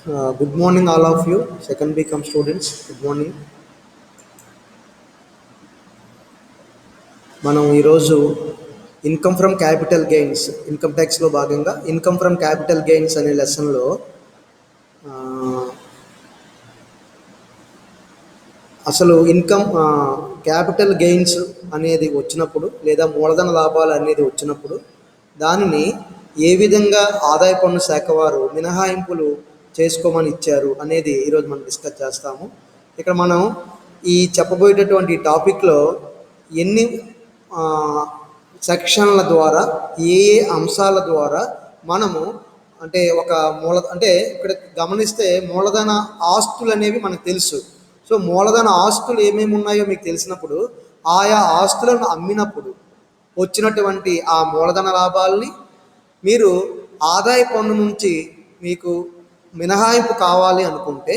Good morning, all of you. Second BCom students. Good morning. మనం ఈరోజు income from capital gains income ట్యాక్స్లో భాగంగా income from capital gains అనే లెసన్లో అసలు ఇన్కమ్ క్యాపిటల్ గెయిన్స్ అనేది వచ్చినప్పుడు లేదా మూలధన లాభాలు అనేది వచ్చినప్పుడు దానిని ఏ విధంగా ఆదాయ పన్ను శాఖ వారు మినహాయింపులు చేసుకోమని ఇచ్చారు అనేది ఈరోజు మనం డిస్కస్ చేస్తాము. ఇక్కడ మనం ఈ చెప్పబోయేటటువంటి టాపిక్లో ఎన్ని సెక్షన్ల ద్వారా ఏ ఏ అంశాల ద్వారా మనము అంటే అంటే ఇక్కడ గమనిస్తే మూలధన ఆస్తులు అనేవి మనకు తెలుసు. సో మూలధన ఆస్తులు ఏమేమి ఉన్నాయో మీకు తెలిసినప్పుడు ఆయా ఆస్తులను అమ్మినప్పుడు వచ్చినటువంటి ఆ మూలధన లాభాలని మీరు ఆదాయ పన్ను నుంచి మీకు మినహాయింపు కావాలి అనుకుంటే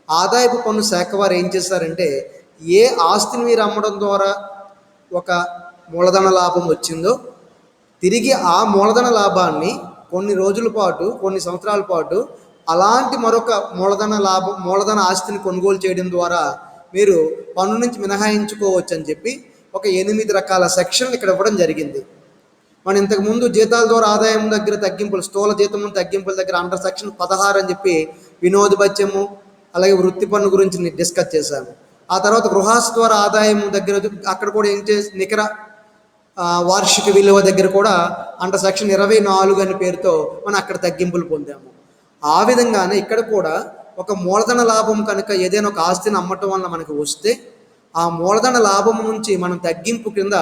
ఆదాయపు పన్ను శాఖ వారు ఏం చేశారంటే ఏ ఆస్తిని మీరు అమ్మడం ద్వారా ఒక మూలధన లాభం వచ్చిందో తిరిగి ఆ మూలధన లాభాన్ని కొన్ని రోజుల పాటు కొన్ని సంవత్సరాల పాటు అలాంటి మరొక మూలధన ఆస్తిని కొనుగోలు చేయడం ద్వారా మీరు పన్ను నుంచి మినహాయించుకోవచ్చు అని చెప్పి ఒక 8 రకాల సెక్షన్లు ఇక్కడ ఇవ్వడం జరిగింది. మనం ఇంతకుముందు జీతాల ద్వారా ఆదాయం దగ్గర తగ్గింపులు, స్థూల జీతం తగ్గింపుల దగ్గర అండర్ సెక్షన్ 16 అని చెప్పి వినోద భత్యము అలాగే వృత్తి పన్ను గురించి డిస్కస్ చేశాము. ఆ తర్వాత గృహాస్తి ద్వారా ఆదాయం దగ్గర అక్కడ కూడా ఏం చేసి నికర వార్షిక విలువ దగ్గర కూడా అండర్ సెక్షన్ 24 అనే పేరుతో మనం అక్కడ తగ్గింపులు పొందాము. ఆ విధంగానే ఇక్కడ కూడా ఒక మూలధన లాభం కనుక ఏదైనా ఒక ఆస్తిని అమ్మటం వల్ల మనకు వస్తే ఆ మూలధన లాభం నుంచి మనం తగ్గింపు కింద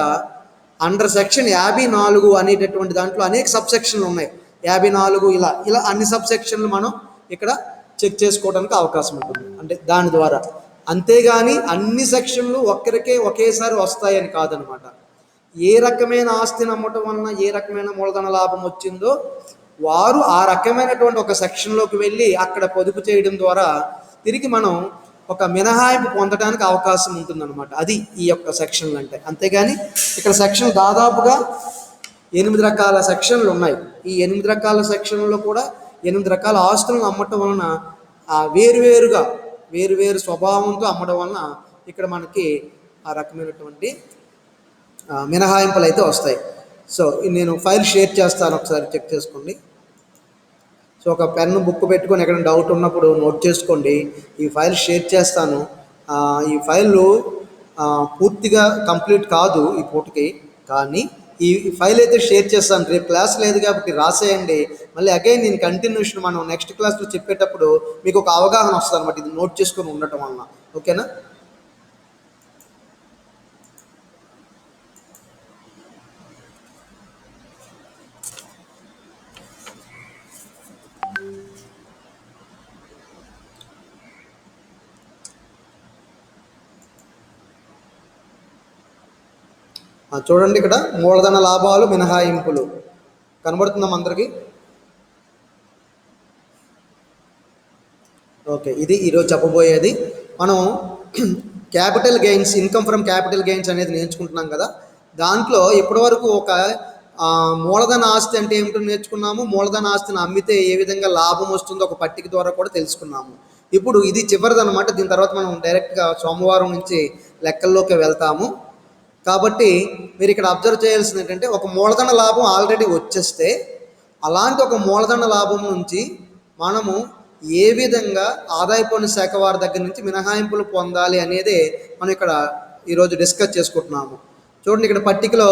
అండర్ సెక్షన్ 54 అనేటటువంటి దాంట్లో అనేక సబ్ సెక్షన్లు ఉన్నాయి. 54 ఇలా ఇలా అన్ని సబ్ సెక్షన్లు మనం ఇక్కడ చెక్ చేసుకోవడానికి అవకాశం ఉంటుంది అంటే దాని ద్వారా. అంతేగాని అన్ని సెక్షన్లు ఒకేసారి వస్తాయని కాదనమాట. ఏ రకమైన ఆస్తిని అమ్మటం వలన ఏ రకమైన మూలధన లాభం వచ్చిందో వారు ఆ రకమైనటువంటి ఒక సెక్షన్లోకి వెళ్ళి అక్కడ పొదుపు చేయడం ద్వారా తిరిగి మనం ఒక మినహాయింపు పొందడానికి అవకాశం ఉంటుందన్నమాట. అది ఈ యొక్క సెక్షన్లు అంటే. అంతేగాని ఇక్కడ సెక్షన్ దాదాపుగా 8 రకాల సెక్షన్లు ఉన్నాయి. ఈ 8 రకాల సెక్షన్లలో కూడా 8 రకాల ఆస్తులను అమ్మటం వలన వేరువేరు స్వభావంతో అమ్మడం వలన ఇక్కడ మనకి ఆ రకమైనటువంటి మినహాయింపులు అయితే వస్తాయి. సో నేను ఫైల్ షేర్ చేస్తాను, ఒకసారి చెక్ చేసుకోండి. సో ఒక పెన్ను బుక్ పెట్టుకొని ఎక్కడ డౌట్ ఉన్నప్పుడు నోట్ చేసుకోండి. ఈ ఫైల్ షేర్ చేస్తాను. ఈ ఫైల్ పూర్తిగా కంప్లీట్ కాదు ఈ పూటకి, కానీ ఈ ఫైల్ అయితే షేర్ చేస్తాను. రేపు క్లాస్ లేదు కాబట్టి రాసేయండి. మళ్ళీ అగైన్ నేను కంటిన్యూషన్ మనం నెక్స్ట్ క్లాస్లో చెప్పేటప్పుడు మీకు ఒక అవగాహన వస్తుంది అనమాట, ఇది నోట్ చేసుకొని ఉండటం వలన. ఓకేనా? చూడండి, ఇక్కడ మూలధన లాభాలు మినహాయింపులు కనబడుతున్నాం అందరికీ. ఓకే, ఇది ఈరోజు చెప్పబోయేది. మనం capital gains, income from capital gains అనేది నేర్చుకుంటున్నాం కదా. దాంట్లో ఇప్పటివరకు ఒక మూలధన ఆస్తి అంటే ఏమిటో నేర్చుకున్నాము. మూలధన ఆస్తిని అమ్మితే ఏ విధంగా లాభం వస్తుందో ఒక పట్టిక ద్వారా కూడా తెలుసుకున్నాము. ఇప్పుడు ఇది చివరిదనమాట. దీని తర్వాత మనం డైరెక్ట్గా సోమవారం నుంచి లెక్కల్లోకి వెళ్తాము. కాబట్టి మీరు ఇక్కడ అబ్జర్వ్ చేయాల్సింది ఏంటంటే, ఒక మూలధన లాభం ఆల్రెడీ వచ్చేస్తే అలాంటి ఒక మూలధన లాభం నుంచి మనము ఏ విధంగా ఆదాయ పన్ను శాఖ వారి దగ్గర నుంచి మినహాయింపులు పొందాలి అనేది మనం ఇక్కడ ఈరోజు డిస్కస్ చేసుకుంటున్నాము. చూడండి, ఇక్కడ పట్టికలో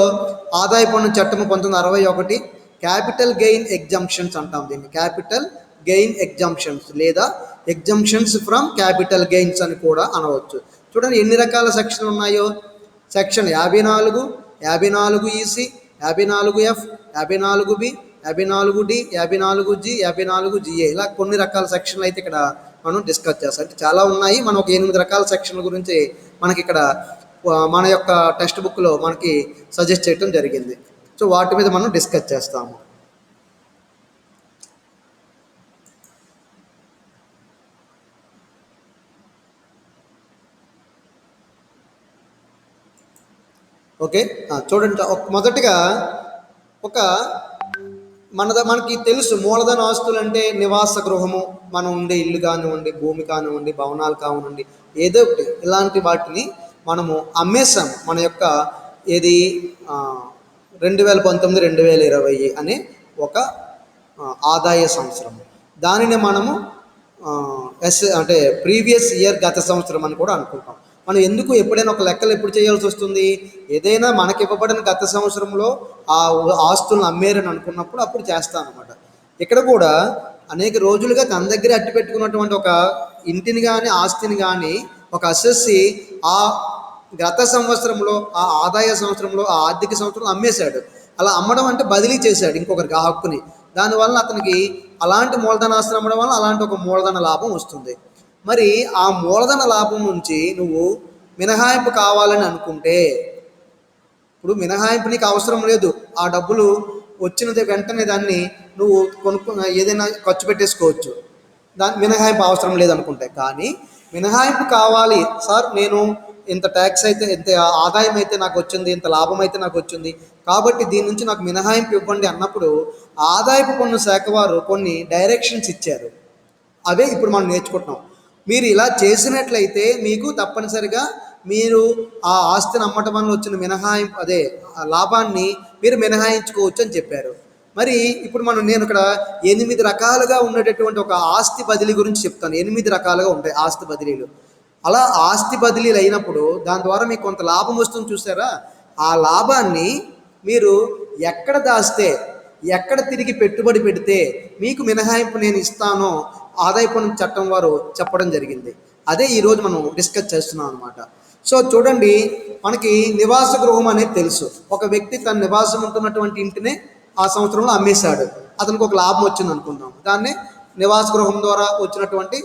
ఆదాయ పన్ను చట్టము 1961 క్యాపిటల్ గెయిన్ ఎగ్జంప్షన్స్ అంటాం దీన్ని. క్యాపిటల్ గెయిన్ ఎగ్జంప్షన్స్ లేదా ఎగ్జంప్షన్స్ ఫ్రమ్ క్యాపిటల్ గెయిన్స్ అని కూడా అనవచ్చు. చూడండి ఎన్ని రకాల సెక్షన్లు ఉన్నాయో. Section 54, 54EC, 54F, 54B, 54D, 54G, 54GA ఇలా కొన్ని రకాల సెక్షన్లు అయితే ఇక్కడ మనం డిస్కస్ చేస్తాం. అంటే చాలా ఉన్నాయి. మనం ఒక 8 రకాల సెక్షన్ల గురించి మనకి ఇక్కడ మన యొక్క టెక్స్ట్ బుక్లో మనకి సజెస్ట్ చేయడం జరిగింది. సో వాటి మీద మనం డిస్కస్ చేస్తాము. ఓకే, చూడండి. మొదటిగా ఒక మనకి తెలుసు మూలధన ఆస్తులు అంటే నివాస గృహము, మనం ఉండే ఇల్లు కానివ్వండి, భూమి కానివ్వండి, భవనాలు కానివ్వండి, ఏదో ఒకటి ఇలాంటి వాటిని మనము అమ్మేశాం. మన యొక్క ఏది 2019 2020 అనే ఒక ఆదాయ సంవత్సరం. దానిని మనము అంటే ప్రీవియస్ ఇయర్, గత సంవత్సరం అని కూడా అనుకుంటాం. మనం ఎందుకు ఎప్పుడైనా ఒక లెక్కలు ఎప్పుడు చేయాల్సి వస్తుంది? ఏదైనా మనకి ఇవ్వబడిన గత సంవత్సరంలో ఆ ఆస్తులను అమ్మేరని అనుకున్నప్పుడు అప్పుడు చేస్తాం అనమాట. ఇక్కడ కూడా అనేక రోజులుగా తన దగ్గర అట్టి పెట్టుకున్నటువంటి ఒక ఇంటిని కానీ, ఆస్తిని కానీ ఒక అసెస్సి ఆ గత సంవత్సరంలో, ఆ ఆదాయ సంవత్సరంలో, ఆ ఆర్థిక సంవత్సరంలో అమ్మేశాడు. అలా అమ్మడం అంటే బదిలీ చేశాడు ఇంకొకరికి ఆ హక్కుని. దానివల్ల అతనికి అలాంటి మూలధన ఆస్తులు అమ్మడం వల్ల అలాంటి ఒక మూలధన లాభం వస్తుంది. మరి ఆ మూలధన లాభం నుంచి నువ్వు మినహాయింపు కావాలని అనుకుంటే, ఇప్పుడు మినహాయింపు నీకు అవసరం లేదు, ఆ డబ్బులు వచ్చినది వెంటనే దాన్ని నువ్వు ఏదైనా ఖర్చు పెట్టేసుకోవచ్చు, దాని మినహాయింపు అవసరం లేదనుకుంటే. కానీ మినహాయింపు కావాలి సార్, నేను ఇంత ట్యాక్స్ అయితే, ఇంత ఆదాయం అయితే నాకు వచ్చింది, ఇంత లాభం అయితే నాకు వచ్చింది, కాబట్టి దీని నుంచి నాకు మినహాయింపు ఇవ్వండి అన్నప్పుడు ఆదాయపు పన్ను శాఖ వారు కొన్ని డైరెక్షన్స్ ఇచ్చారు. అవే ఇప్పుడు మనం నేర్చుకుంటున్నాం. మీరు ఇలా చేసినట్లయితే మీకు తప్పనిసరిగా మీరు ఆ ఆస్తిని అమ్మటం వల్ల వచ్చిన మినహాయింపు, అదే లాభాన్ని మీరు మినహాయించుకోవచ్చు అని చెప్పారు. మరి ఇప్పుడు నేను ఇక్కడ 8 రకాలుగా ఉండేటటువంటి ఒక ఆస్తి బదిలీ గురించి చెప్తాను. 8 రకాలుగా ఉంటాయి ఆస్తి బదిలీలు. అలా ఆస్తి బదిలీలు అయినప్పుడు దాని ద్వారా మీకు కొంత లాభం వస్తుంది చూసారా? ఆ లాభాన్ని మీరు ఎక్కడ దాస్తే, ఎక్కడ తిరిగి పెట్టుబడి పెడితే మీకు మినహాయింపు నేను ఇస్తానో ఆదాయ పన్ను చట్టం వారు చెప్పడం జరిగింది. అదే ఈరోజు మనం డిస్కస్ చేస్తున్నాం అనమాట. సో చూడండి, మనకి నివాస గృహం అనేది తెలుసు. ఒక వ్యక్తి తన నివాసం ఉంటున్నటువంటి ఇంటినే ఆ సంవత్సరంలో అమ్మేశాడు, అతనికి ఒక లాభం వచ్చింది అనుకుందాం. దాన్ని నివాస గృహం ద్వారా వచ్చినటువంటి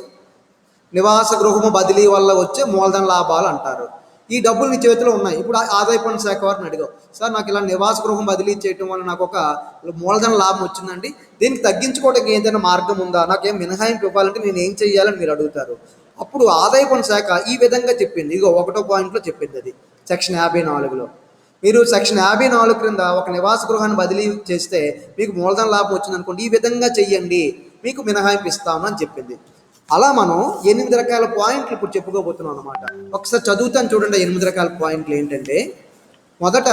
నివాస గృహము బదిలీ వల్ల వచ్చే మూలధన లాభాలు అంటారు. ఈ డబ్బులు నీ చేతిలో ఉన్నాయి. ఇప్పుడు ఆదాయ పన్ను శాఖ వారిని అడిగావు, సార్ నాకు ఇలా నివాస గృహం బదిలీ చేయడం వల్ల నాకు ఒక మూలధన లాభం వచ్చిందండి, దీనికి తగ్గించుకోవడానికి ఏదైనా మార్గం ఉందా, నాకేం మినహాయింపు ఇవ్వాలంటే నేను ఏం చేయాలని మీరు అడుగుతారు. అప్పుడు ఆదాయ పన్ను శాఖ ఈ విధంగా చెప్పింది. ఇదిగో 1వ పాయింట్లో చెప్పింది అది, సెక్షన్ 54లో. మీరు సెక్షన్ 54 క్రింద ఒక నివాస గృహాన్ని బదిలీ చేస్తే మీకు మూలధన లాభం వచ్చిందనుకోండి, ఈ విధంగా చెయ్యండి, మీకు మినహాయింపు ఇస్తాను అని చెప్పింది. అలా మనం 8 రకాల పాయింట్లు ఇప్పుడు చెప్పుకోబోతున్నాం అనమాట. ఒకసారి చదువుతాను చూడండి. 8 రకాల పాయింట్లు ఏంటంటే, మొదట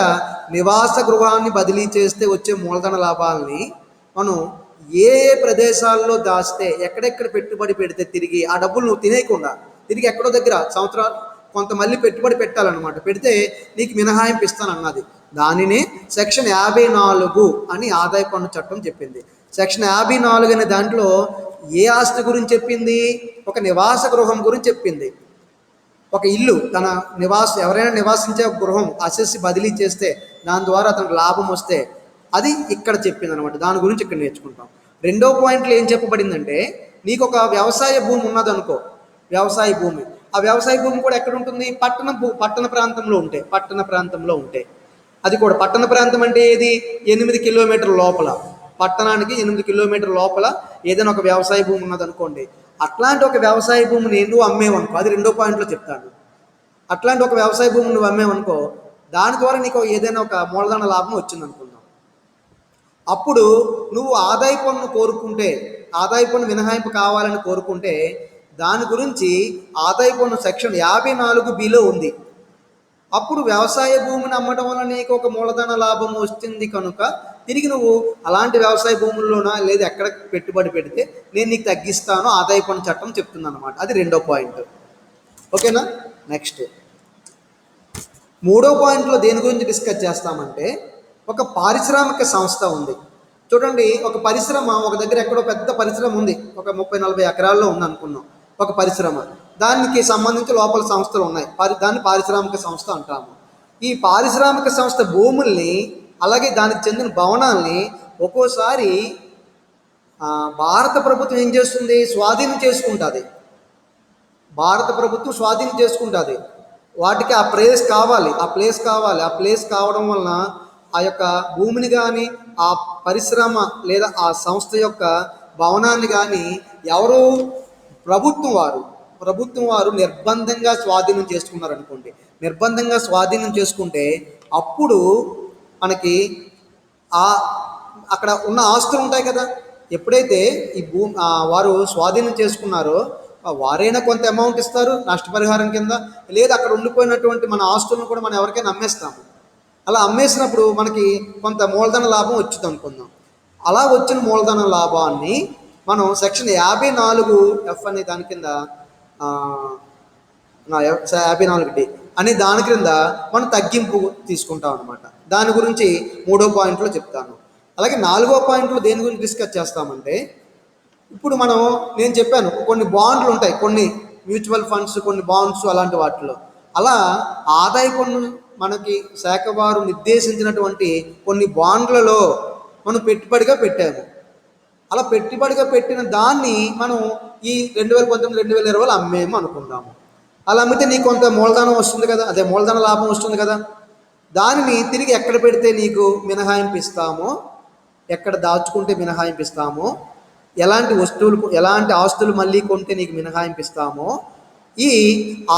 నివాస గృహాన్ని బదిలీ చేస్తే వచ్చే మూలధన లాభాలని మనం ఏ ప్రదేశాల్లో దాస్తే, ఎక్కడెక్కడ పెట్టుబడి పెడితే తిరిగి ఆ డబ్బులు నువ్వు తినేయకుండా తిరిగి ఎక్కడో దగ్గర సంవత్సరాలు కొంత మళ్ళీ పెట్టుబడి పెట్టాలన్నమాట, పెడితే నీకు మినహాయింపు ఇస్తానన్నది. దానినే సెక్షన్ 54 అని ఆదాయ పన్ను చట్టం చెప్పింది. సెక్షన్ 54 అనే దాంట్లో ఏ ఆస్తి గురించి చెప్పింది? ఒక నివాస గృహం గురించి చెప్పింది. ఒక ఇల్లు, తన ఎవరైనా నివాసించే గృహం అసెస్సి బదిలీ చేస్తే దాని ద్వారా అతనికి లాభం వస్తే అది ఇక్కడ చెప్పింది అనమాట. దాని గురించి ఇక్కడ నేర్చుకుంటాం. 2వ పాయింట్లో ఏం చెప్పబడిందంటే, నీకు ఒక వ్యవసాయ భూమి ఉన్నదనుకో, వ్యవసాయ భూమి, ఆ వ్యవసాయ భూమి కూడా ఎక్కడ ఉంటుంది? పట్టణ ప్రాంతంలో ఉంటే అది కూడా పట్టణ ప్రాంతం అంటే ఏది? 8 కిలోమీటర్ల లోపల, పట్టణానికి 8 కిలోమీటర్ల లోపల ఏదైనా ఒక వ్యవసాయ భూమి ఉన్నదనుకోండి, అట్లాంటి ఒక వ్యవసాయ భూమిని నువ్వు అమ్మేవనుకో, అది 2వ పాయింట్లో చెప్తాను. అట్లాంటి ఒక వ్యవసాయ భూమిని నువ్వు అమ్మేవనుకో, దాని ద్వారా నీకు ఏదైనా ఒక మూలధన లాభం వచ్చిందనుకుందాం. అప్పుడు నువ్వు ఆదాయ పన్ను కోరుకుంటే, ఆదాయ పన్ను మినహాయింపు కావాలని కోరుకుంటే, దాని గురించి ఆదాయ పన్ను సెక్షన్ 54(b)లో ఉంది. అప్పుడు వ్యవసాయ భూమిని అమ్మడం వల్ల నీకు ఒక మూలధన లాభం వస్తుంది కనుక తిరిగి నువ్వు అలాంటి వ్యవసాయ భూముల్లోనా లేదా ఎక్కడ పెట్టుబడి పెడితే నేను నీకు తగ్గిస్తాను ఆదాయ పన్ను చట్టం చెప్తుంది అనమాట. అది 2వ పాయింట్. ఓకేనా? నెక్స్ట్ 3వ పాయింట్లో దేని గురించి డిస్కస్ చేస్తామంటే, ఒక పారిశ్రామిక సంస్థ ఉంది. చూడండి, ఒక పరిశ్రమ, ఒక దగ్గర ఎక్కడో పెద్ద పరిశ్రమ ఉంది, ఒక 30-40 ఎకరాల్లో ఉంది అనుకున్నాం ఒక పరిశ్రమ. దానికి సంబంధించి లోపల సంస్థలు ఉన్నాయి, దాన్ని పారిశ్రామిక సంస్థ అంటాము. ఈ పారిశ్రామిక సంస్థ భూముల్ని అలాగే దానికి చెందిన భవనాల్ని ఒక్కోసారి భారత ప్రభుత్వం ఏం చేస్తుంది? స్వాధీనం చేసుకుంటుంది. భారత ప్రభుత్వం స్వాధీనం చేసుకుంటుంది. వాటికి ఆ ప్లేస్ కావాలి. ఆ ప్లేస్ కావడం వలన ఆ యొక్క భూమిని కానీ, ఆ పరిశ్రమ లేదా ఆ సంస్థ యొక్క భవనాన్ని కానీ ఎవరు? ప్రభుత్వం వారు నిర్బంధంగా స్వాధీనం చేసుకున్నారనుకోండి. నిర్బంధంగా స్వాధీనం చేసుకుంటే అప్పుడు మనకి అక్కడ ఉన్న ఆస్తులు ఉంటాయి కదా. ఎప్పుడైతే ఈ వారు స్వాధీనం చేసుకున్నారో వారైనా కొంత అమౌంట్ ఇస్తారు నష్టపరిహారం కింద, లేదా అక్కడ ఉండిపోయినటువంటి మన ఆస్తులను కూడా మనం ఎవరికైనా అమ్మేస్తాము. అలా అమ్మేసినప్పుడు మనకి కొంత మూలధన లాభం వచ్చింది అనుకుందాం. అలా వచ్చిన మూలధన లాభాన్ని మనం సెక్షన్ 54F అనే దాని కింద 54D అనే దాని క్రింద మనం తగ్గింపు తీసుకుంటాం అనమాట. దాని గురించి 3వ పాయింట్లో చెప్తాను. అలాగే 4వ పాయింట్లో దేని గురించి డిస్కస్ చేస్తామంటే, ఇప్పుడు నేను చెప్పాను కొన్ని బాండ్లు ఉంటాయి, కొన్ని మ్యూచువల్ ఫండ్స్, కొన్ని బాండ్స్, అలాంటి వాటిలో అలా ఆదాయ పన్ను మనకి శాఖ వారు నిర్దేశించినటువంటి కొన్ని బాండ్లలో మనం పెట్టుబడిగా పెట్టాము. అలా పెట్టుబడిగా పెట్టిన దాన్ని మనం ఈ 2019, 2020 అమ్మేము అనుకుందాము. అలా అమ్మితే నీకు కొంత మూలధనం వస్తుంది కదా, అదే మూలధన లాభం వస్తుంది కదా. దానిని తిరిగి ఎక్కడ పెడితే నీకు మినహాయింపు ఇస్తామో, ఎక్కడ దాచుకుంటే మినహాయింపు ఇస్తామో, ఎలాంటి వస్తువులు, ఎలాంటి ఆస్తులు మళ్ళీ కొంటే నీకు మినహాయింపు ఇస్తామో, ఈ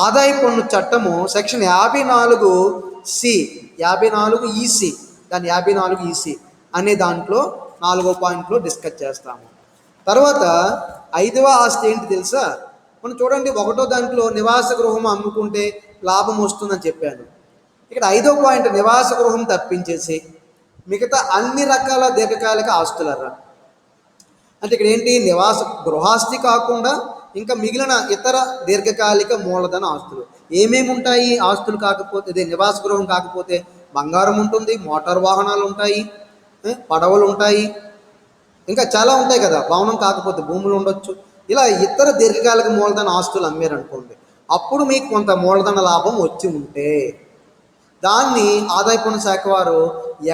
ఆదాయ పన్ను చట్టము సెక్షన్ 54C, 54EC, దాని 54EC అనే దాంట్లో 4వ పాయింట్లో డిస్కస్ చేస్తాము. తర్వాత 5వ ఆస్తి ఏంటి తెలుసా? మనం చూడండి, 1వ దాంట్లో నివాస గృహం అమ్ముకుంటే లాభం వస్తుందని చెప్పాను. ఇక్కడ 5వ పాయింట్ నివాస గృహం తప్పించేసి మిగతా అన్ని రకాల దీర్ఘకాలిక ఆస్తులరా. అంటే ఇక్కడ ఏంటి, నివాస గృహాస్తి కాకుండా ఇంకా మిగిలిన ఇతర దీర్ఘకాలిక మూలధన ఆస్తులు ఏమేమి ఉంటాయి? ఆస్తులు కాకపోతే, ఇదే నివాస గృహం కాకపోతే బంగారం ఉంటుంది, మోటార్ వాహనాలు ఉంటాయి, పడవలు ఉంటాయి, ఇంకా చాలా ఉంటాయి కదా. భవనం కాకపోతే భూములు ఉండొచ్చు. ఇలా ఇతర దీర్ఘకాలిక మూలధన ఆస్తులు అమ్మారనుకోండి, అప్పుడు మీకు కొంత మూలధన లాభం వచ్చి ఉంటే దాన్ని ఆదాయ పన్ను శాఖ వారు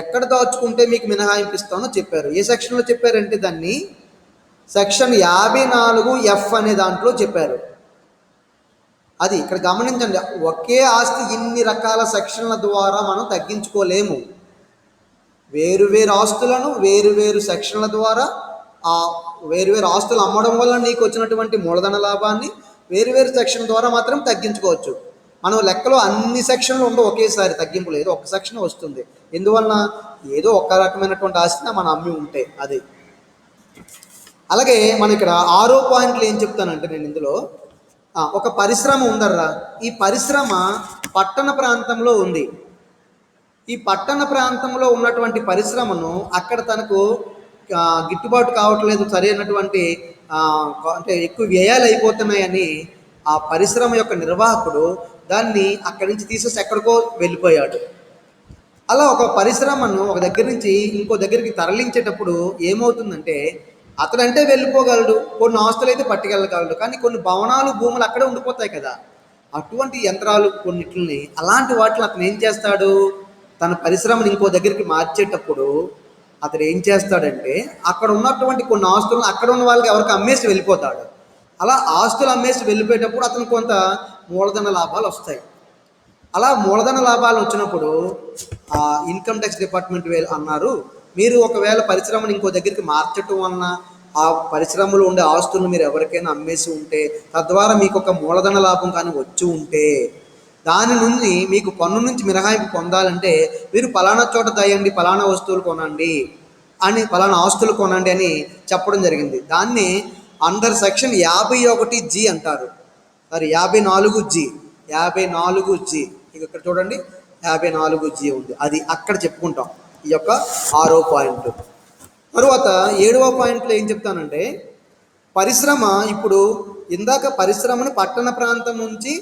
ఎక్కడ దాచుకుంటే మీకు మినహాయింపు ఇస్తానో చెప్పారు. ఏ సెక్షన్లో చెప్పారంటే దాన్ని సెక్షన్ 54F అనే దాంట్లో చెప్పారు. అది ఇక్కడ గమనించండి, ఒకే ఆస్తి ఇన్ని రకాల సెక్షన్ల ద్వారా మనం తగ్గించుకోలేము. వేరువేరు ఆస్తులను వేరువేరు సెక్షన్ల ద్వారా, ఆ వేరువేరు ఆస్తులు అమ్మడం వల్ల నీకు వచ్చినటువంటి మూలధన లాభాన్ని వేరువేరు సెక్షన్ ద్వారా మాత్రం తగ్గించుకోవచ్చు. మనం లెక్కలో అన్ని సెక్షన్లు ఉండవు ఒకేసారి తగ్గింపు, లేదు ఒక సెక్షన్ వస్తుంది. ఎందువలన, ఏదో ఒక రకమైనటువంటి ఆస్తిని మనం అమ్మి ఉంటే అది. అలాగే మనం ఇక్కడ 6వ పాయింట్లు ఏం చెప్తానంటే, నేను ఇందులో ఒక పరిశ్రమ ఉందర్రా. ఈ పరిశ్రమ పట్టణ ప్రాంతంలో ఉంది. ఈ పట్టణ ప్రాంతంలో ఉన్నటువంటి పరిశ్రమను అక్కడ తనకు గిట్టుబాటు కావట్లేదు, సరైనటువంటి అంటే ఎక్కువ వ్యయాలు అయిపోతున్నాయని ఆ పరిశ్రమ యొక్క నిర్వాహకుడు దాన్ని అక్కడి నుంచి తీసేసి ఎక్కడికో వెళ్ళిపోయాడు. అలా ఒక పరిశ్రమను ఒక దగ్గర నుంచి ఇంకో దగ్గరికి తరలించేటప్పుడు ఏమవుతుందంటే, అతడంటే వెళ్ళిపోగలడు, కొన్ని ఆస్తులు అయితే పట్టుకెళ్ళగలడు, కానీ కొన్ని భవనాలు, భూములు అక్కడే ఉండిపోతాయి కదా. అటువంటి యంత్రాలు కొన్నిటిని, అలాంటి వాటిని అతను ఏం చేస్తాడు, తన పరిశ్రమను ఇంకో దగ్గరికి మార్చేటప్పుడు అతను ఏం చేస్తాడంటే, అక్కడ ఉన్నటువంటి కొన్ని ఆస్తులను అక్కడ ఉన్న వాళ్ళకి ఎవరికి అమ్మేసి వెళ్ళిపోతాడు. అలా ఆస్తులు అమ్మేసి వెళ్ళిపోయేటప్పుడు అతను కొంత మూలధన లాభాలు వస్తాయి. అలా మూలధన లాభాలు వచ్చినప్పుడు ఇన్కమ్ ట్యాక్స్ డిపార్ట్మెంట్ అన్నారు, మీరు ఒకవేళ పరిశ్రమను ఇంకో దగ్గరికి మార్చటం వలన ఆ పరిశ్రమలో ఉండే ఆస్తులను మీరు ఎవరికైనా అమ్మేసి ఉంటే, తద్వారా మీకు ఒక మూలధన లాభం కానీ వచ్చి ఉంటే, దాని నుండి మీకు పన్ను నుంచి మినహాయింపు పొందాలంటే మీరు పలానా చోట దయండి, పలానా వస్తువులు కొనండి అని, పలానా ఆస్తులు కొనండి అని చెప్పడం జరిగింది. దాన్ని అండర్ సెక్షన్ 51G అంటారు. Sorry 54G, 54G. ఇక్కడ చూడండి 54G ఉంది, అది అక్కడ చెప్పుకుంటాం ఈ యొక్క 6వ పాయింట్. తరువాత 7వ పాయింట్లో ఏం చెప్తానంటే, పరిశ్రమ ఇప్పుడు ఇందాక పరిశ్రమను పట్టణ ప్రాంతం నుంచి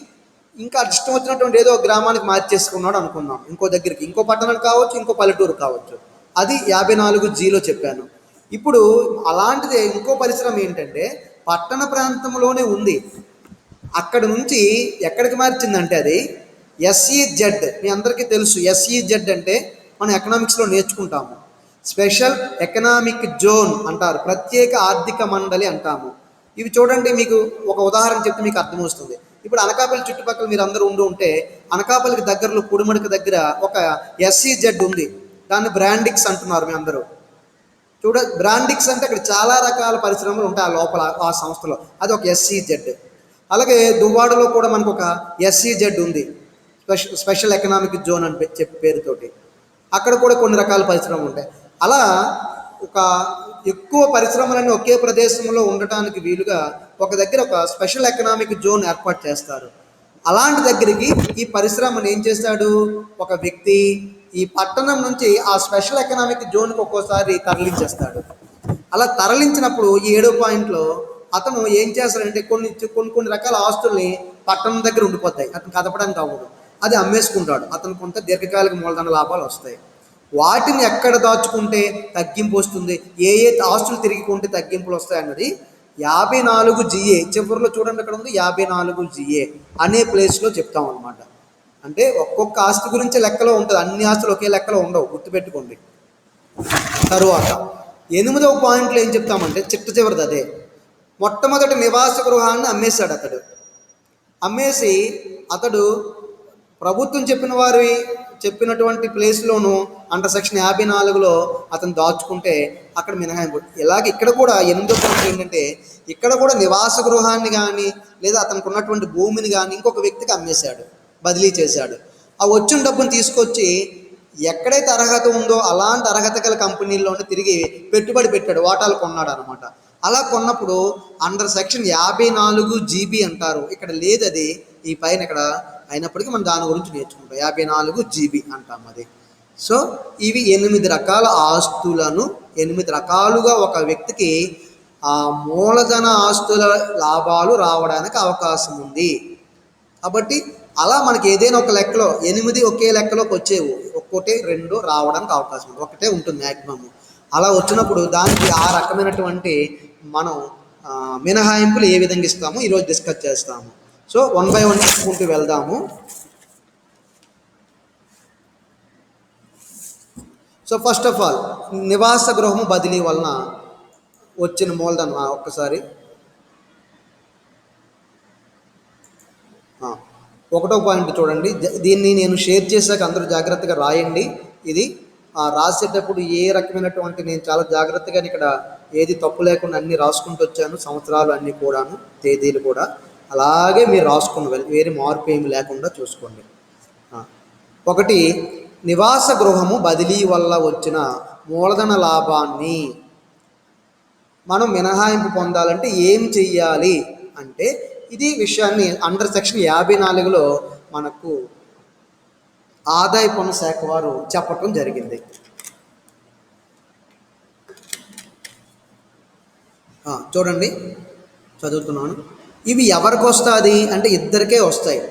ఇంకా ఇష్టం వచ్చినటువంటి ఏదో గ్రామానికి మార్చేసుకున్నాడు అనుకుందాం, ఇంకో దగ్గరికి, ఇంకో పట్టణం కావచ్చు, ఇంకో పల్లెటూరు కావచ్చు, అది 54Gలో చెప్పాను. ఇప్పుడు అలాంటిదే ఇంకో పరిశ్రమ ఏంటంటే పట్టణ ప్రాంతంలోనే ఉంది, అక్కడ నుంచి ఎక్కడికి మార్చిందంటే అది SEZ. మీ అందరికీ తెలుసు SEZ అంటే మనం ఎకనామిక్స్లో నేర్చుకుంటాము, స్పెషల్ ఎకనామిక్ జోన్ అంటారు, ప్రత్యేక ఆర్థిక మండలి అంటాము. ఇవి చూడండి, మీకు ఒక ఉదాహరణ చెప్తే మీకు అర్థమవుతుంది. ఇప్పుడు అనకాపల్లి చుట్టుపక్కల మీరు అందరూ ఉంటే, అనకాపల్లికి దగ్గరలో కుడిమడికి దగ్గర ఒక SEZ ఉంది, దాన్ని బ్రాండిక్స్ అంటున్నారు మీ అందరూ. బ్రాండిక్స్ అంటే అక్కడ చాలా రకాల పరిశ్రమలు ఉంటాయి ఆ లోపల, ఆ సంస్థలో, అది ఒక SEZ. అలాగే దువ్వాడలో కూడా మనకు ఒక SEZ ఉంది, స్పెషల్ ఎకనామిక్ జోన్ అని చెప్పే పేరుతోటి. అక్కడ కూడా కొన్ని రకాల పరిశ్రమలు ఉంటాయి. అలా ఒక ఎక్కువ పరిశ్రమలన్నీ ఒకే ప్రదేశంలో ఉండటానికి వీలుగా ఒక దగ్గర ఒక స్పెషల్ ఎకనామిక్ జోన్ ఏర్పాటు చేస్తారు. అలాంటి దగ్గరికి ఈ పరిశ్రమను ఏం చేస్తాడు, ఒక వ్యక్తి ఈ పట్టణం నుంచి ఆ స్పెషల్ ఎకనామిక్ జోన్కి ఒక్కోసారి తరలించేస్తాడు. అలా తరలించినప్పుడు ఈ 7వ పాయింట్లో అతను ఏం చేస్తాడంటే కొన్ని కొన్ని కొన్ని రకాల ఆస్తుల్ని పట్టణం దగ్గర ఉండిపోతాయి, అతను కదపడానికి అవ్వదు, అది అమ్మేసుకుంటాడు. అతను కొంత దీర్ఘకాలిక మూలధన లాభాలు వస్తాయి. వాటిని ఎక్కడ దాచుకుంటే తగ్గింపు వస్తుంది, ఏ ఏ ఆస్తులు తిరిగి కొంటే తగ్గింపులు వస్తాయి అన్నది 54GA చివరిలో చూడండి, అక్కడ ఉంది 54GA అనే ప్లేస్లో చెప్తాం అనమాట. అంటే ఒక్కొక్క ఆస్తి గురించి లెక్కలో ఉంటుంది, అన్ని ఆస్తులు ఒకే లెక్కలో ఉండవు, గుర్తుపెట్టుకోండి. తరువాత 8వ పాయింట్లో ఏం చెప్తామంటే చిట్ట చివరిది అదే. మొట్టమొదటి నివాస గృహాన్ని అమ్మేశాడు అతడు. అమ్మేసి అతడు ప్రభుత్వం చెప్పినటువంటి ప్లేస్లోను అండర్ సెక్షన్ 54లో అతను దాచుకుంటే అక్కడ మినహాయింపు. ఇలాగే ఇక్కడ కూడా 8వ పాయింట్ ఏంటంటే ఇక్కడ కూడా నివాస గృహాన్ని కానీ లేదా అతనికి ఉన్నటువంటి భూమిని కానీ ఇంకొక వ్యక్తికి అమ్మేశాడు, బదిలీ చేశాడు. ఆ వచ్చిన డబ్బును తీసుకొచ్చి ఎక్కడైతే అర్హత ఉందో అలాంటి అర్హత గల కంపెనీల్లోనే తిరిగి పెట్టుబడి పెట్టాడు, వాటాలు కొన్నాడు అనమాట. అలా కొన్నప్పుడు అండర్ సెక్షన్ 54GB అంటారు. ఇక్కడ లేదు అది, ఈ పైన ఇక్కడ అయినప్పటికీ మనం దాని గురించి నేర్చుకుంటాం. 54GB అంటాం అది. సో ఇవి 8 రకాల ఆస్తులను 8 రకాలుగా ఒక వ్యక్తికి ఆ మూలధన ఆస్తుల లాభాలు రావడానికి అవకాశం ఉంది. కాబట్టి అలా మనకి ఏదైనా ఒక లెక్కలో 8 ఒకే లెక్కలోకి వచ్చేవి, ఒక్కోటే 2 రావడానికి అవకాశం ఉంది, ఒకటే ఉంటుంది మ్యాక్సిమం. అలా వచ్చినప్పుడు దానికి ఆ రకమైనటువంటి మనం మినహాయింపులు ఏ విధంగా ఇస్తామో ఈరోజు డిస్కస్ చేస్తాము. సో 1 by 1 చెప్పుకుంటూ వెళ్దాము. సో ఫస్ట్ ఆఫ్ ఆల్ నివాస గృహము బదిలీ వలన వచ్చిన మూలధనం ఒక్కసారి 1వ పాయింట్ చూడండి. దీన్ని నేను షేర్ చేశాక అందరూ జాగ్రత్తగా రాయండి. ఇది రాసేటప్పుడు ఏ రకమైనటువంటి నేను చాలా జాగ్రత్తగా ఇక్కడ ఏది తప్పు లేకుండా అన్నీ రాసుకుంటూ వచ్చాను, సంవత్సరాలు అన్నీ కూడాను, తేదీలు కూడా అలాగే మీరు రాసుకుని వేరే మార్పు ఏమి లేకుండా చూసుకోండి. 1 నివాస గృహము బదిలీ వల్ల వచ్చిన మూలధన లాభాన్ని మనం మినహాయింపు పొందాలంటే ఏం చెయ్యాలి అంటే ఇది విషయాన్ని అండర్ సెక్షన్ 54లో మనకు ఆదాయ పన్ను శాఖ వారు చెప్పటం జరిగింది. చూడండి, చదువుతున్నాను. ఇవి ఎవరికి వస్తుంది అంటే ఇద్దరికే వస్తాయి.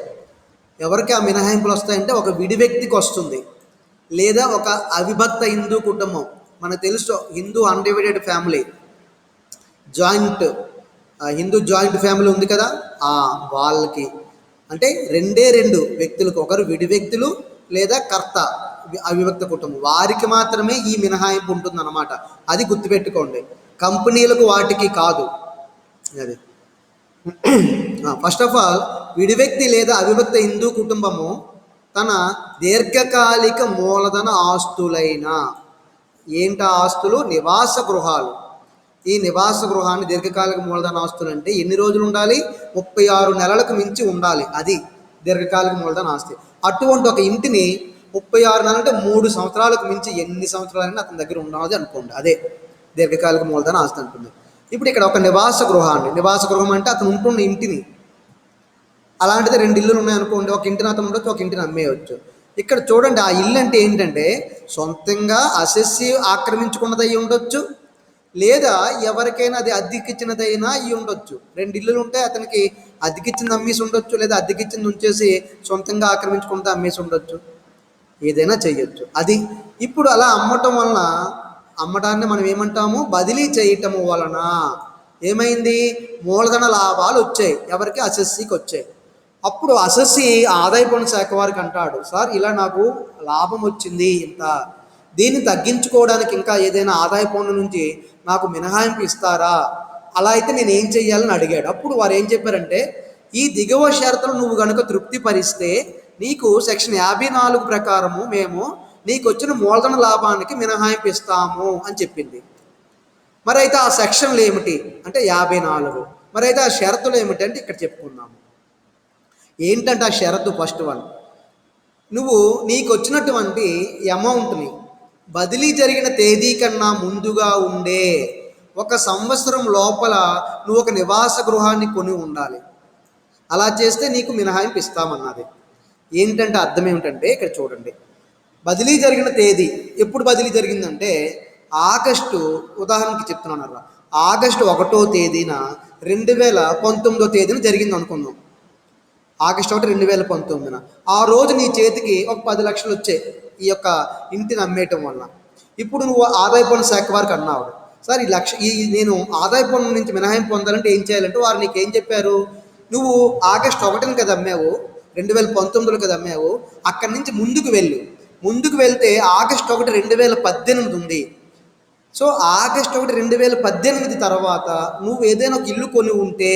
ఎవరికి ఆ మినహాయింపులు వస్తాయంటే ఒక విడి వ్యక్తికి వస్తుంది, లేదా ఒక అవిభక్త హిందూ కుటుంబం. మనకు తెలుసు Hindu undivided family, Hindu joint family ఉంది కదా, వాళ్ళకి అంటే 2 వ్యక్తులకు, ఒకరు విడి వ్యక్తులు లేదా కర్త అవిభక్త కుటుంబం, వారికి మాత్రమే ఈ మినహాయింపు ఉంటుందన్నమాట. అది గుర్తుపెట్టుకోండి, కంపెనీలకు వాటికి కాదు. అది ఫస్ట్ ఆఫ్ ఆల్ విడి వ్యక్తి లేదా అవిభక్త హిందూ కుటుంబము తన దీర్ఘకాలిక మూలధన ఆస్తులైన ఆస్తులు నివాస గృహాలు. ఈ నివాస గృహాన్ని దీర్ఘకాలిక మూలధన ఆస్తులు అంటే ఎన్ని రోజులు ఉండాలి, 36 నెలలకు మించి ఉండాలి, అది దీర్ఘకాలిక మూలధన ఆస్తి. అటువంటి ఒక ఇంటిని 36 నెలలు అంటే 3 సంవత్సరాలకు మించి ఎన్ని సంవత్సరాలైనా అతని దగ్గర ఉన్నది అనుకోండి, అదే దీర్ఘకాలిక మూలధన ఆస్తి అంటుంది. ఇప్పుడు ఇక్కడ ఒక నివాస గృహం అంటే అతను ఉంటున్న ఇంటిని, అలాంటిది 2 ఇల్లులు ఉన్నాయనుకోండి, ఒక ఇంటిని అతను ఉండొచ్చు, ఒక ఇంటిని అమ్మేయవచ్చు. ఇక్కడ చూడండి, ఆ ఇల్లు అంటే ఏంటంటే సొంతంగా అసెస్సి ఆక్రమించుకున్నదై ఉండొచ్చు, లేదా ఎవరికైనా అది అద్దెకిచ్చినదైనా అయ్యి ఉండొచ్చు. 2 ఇల్లులు ఉంటే అతనికి అద్దెకిచ్చింది అమ్మేసి ఉండొచ్చు, లేదా అద్దెకిచ్చింది ఉంచేసి సొంతంగా ఆక్రమించుకుంటే అమ్మేసి ఉండొచ్చు, ఏదైనా చెయ్యొచ్చు. అది ఇప్పుడు అలా అమ్మటాన్ని మనం ఏమంటాము, బదిలీ చేయటము వలన ఏమైంది, మూలధన లాభాలు వచ్చాయి, ఎవరికి, అసెస్సికి వచ్చాయి. అప్పుడు అసెస్సి ఆదాయ పన్ను శాఖ వారికి అంటాడు, సార్ ఇలా నాకు లాభం వచ్చింది ఇంత, దీన్ని తగ్గించుకోవడానికి ఇంకా ఏదైనా ఆదాయ పన్ను నుంచి నాకు మినహాయింపు ఇస్తారా, అలా అయితే నేను ఏం చెయ్యాలని అడిగాడు. అప్పుడు వారు ఏం చెప్పారంటే ఈ దిగువ షరతులు నువ్వు కనుక తృప్తిపరిస్తే నీకు సెక్షన్ 54 ప్రకారము మేము నీకు వచ్చిన మూలధన లాభానికి మినహాయింపు ఇస్తాము అని చెప్పింది. మరి అయితే ఆ సెక్షన్లు ఏమిటి అంటే 54. మరి అయితే ఆ షరతులు ఏమిటి అంటే ఇక్కడ చెప్పుకున్నాము. ఏంటంటే ఆ షరతు ఫస్ట్ వన్, నువ్వు నీకు వచ్చినటువంటి అమౌంట్ని బదిలీ జరిగిన తేదీ కన్నా ముందుగా ఉండే 1 సంవత్సరం లోపల నువ్వు ఒక నివాస గృహాన్ని కొని ఉండాలి. అలా చేస్తే నీకు మినహాయింపు ఇస్తామన్నది. ఏంటంటే అర్థం ఏమిటంటే ఇక్కడ చూడండి, బదిలీ జరిగిన తేదీ ఎప్పుడు బదిలీ జరిగిందంటే ఆగస్టు, ఉదాహరణకి చెప్తున్నాను, ఆగస్టు 1వ తేదీన 2019వ తేదీన జరిగింది అనుకుందాం. ఆగస్టు 1, 2019న ఆ రోజు నీ చేతికి ఒక 10 లక్షలు వచ్చాయి ఈ యొక్క ఇంటిని అమ్మేయటం వల్ల. ఇప్పుడు నువ్వు ఆదాయ పన్ను శాఖ వారికి అన్నావు, సార్ నేను ఆదాయ పన్ను నుంచి మినహాయింపు పొందాలంటే ఏం చేయాలంటే వారు నీకు ఏం చెప్పారు, నువ్వు ఆగస్టు 1న కదా అమ్మావు, 2019లో కదా అమ్మావు, అక్కడి నుంచి ముందుకు వెళ్తే ఆగస్టు 1, 2018 ఉంది. సో ఆగస్టు 1, 2018 తర్వాత నువ్వు ఏదైనా ఒక ఇల్లు కొని ఉంటే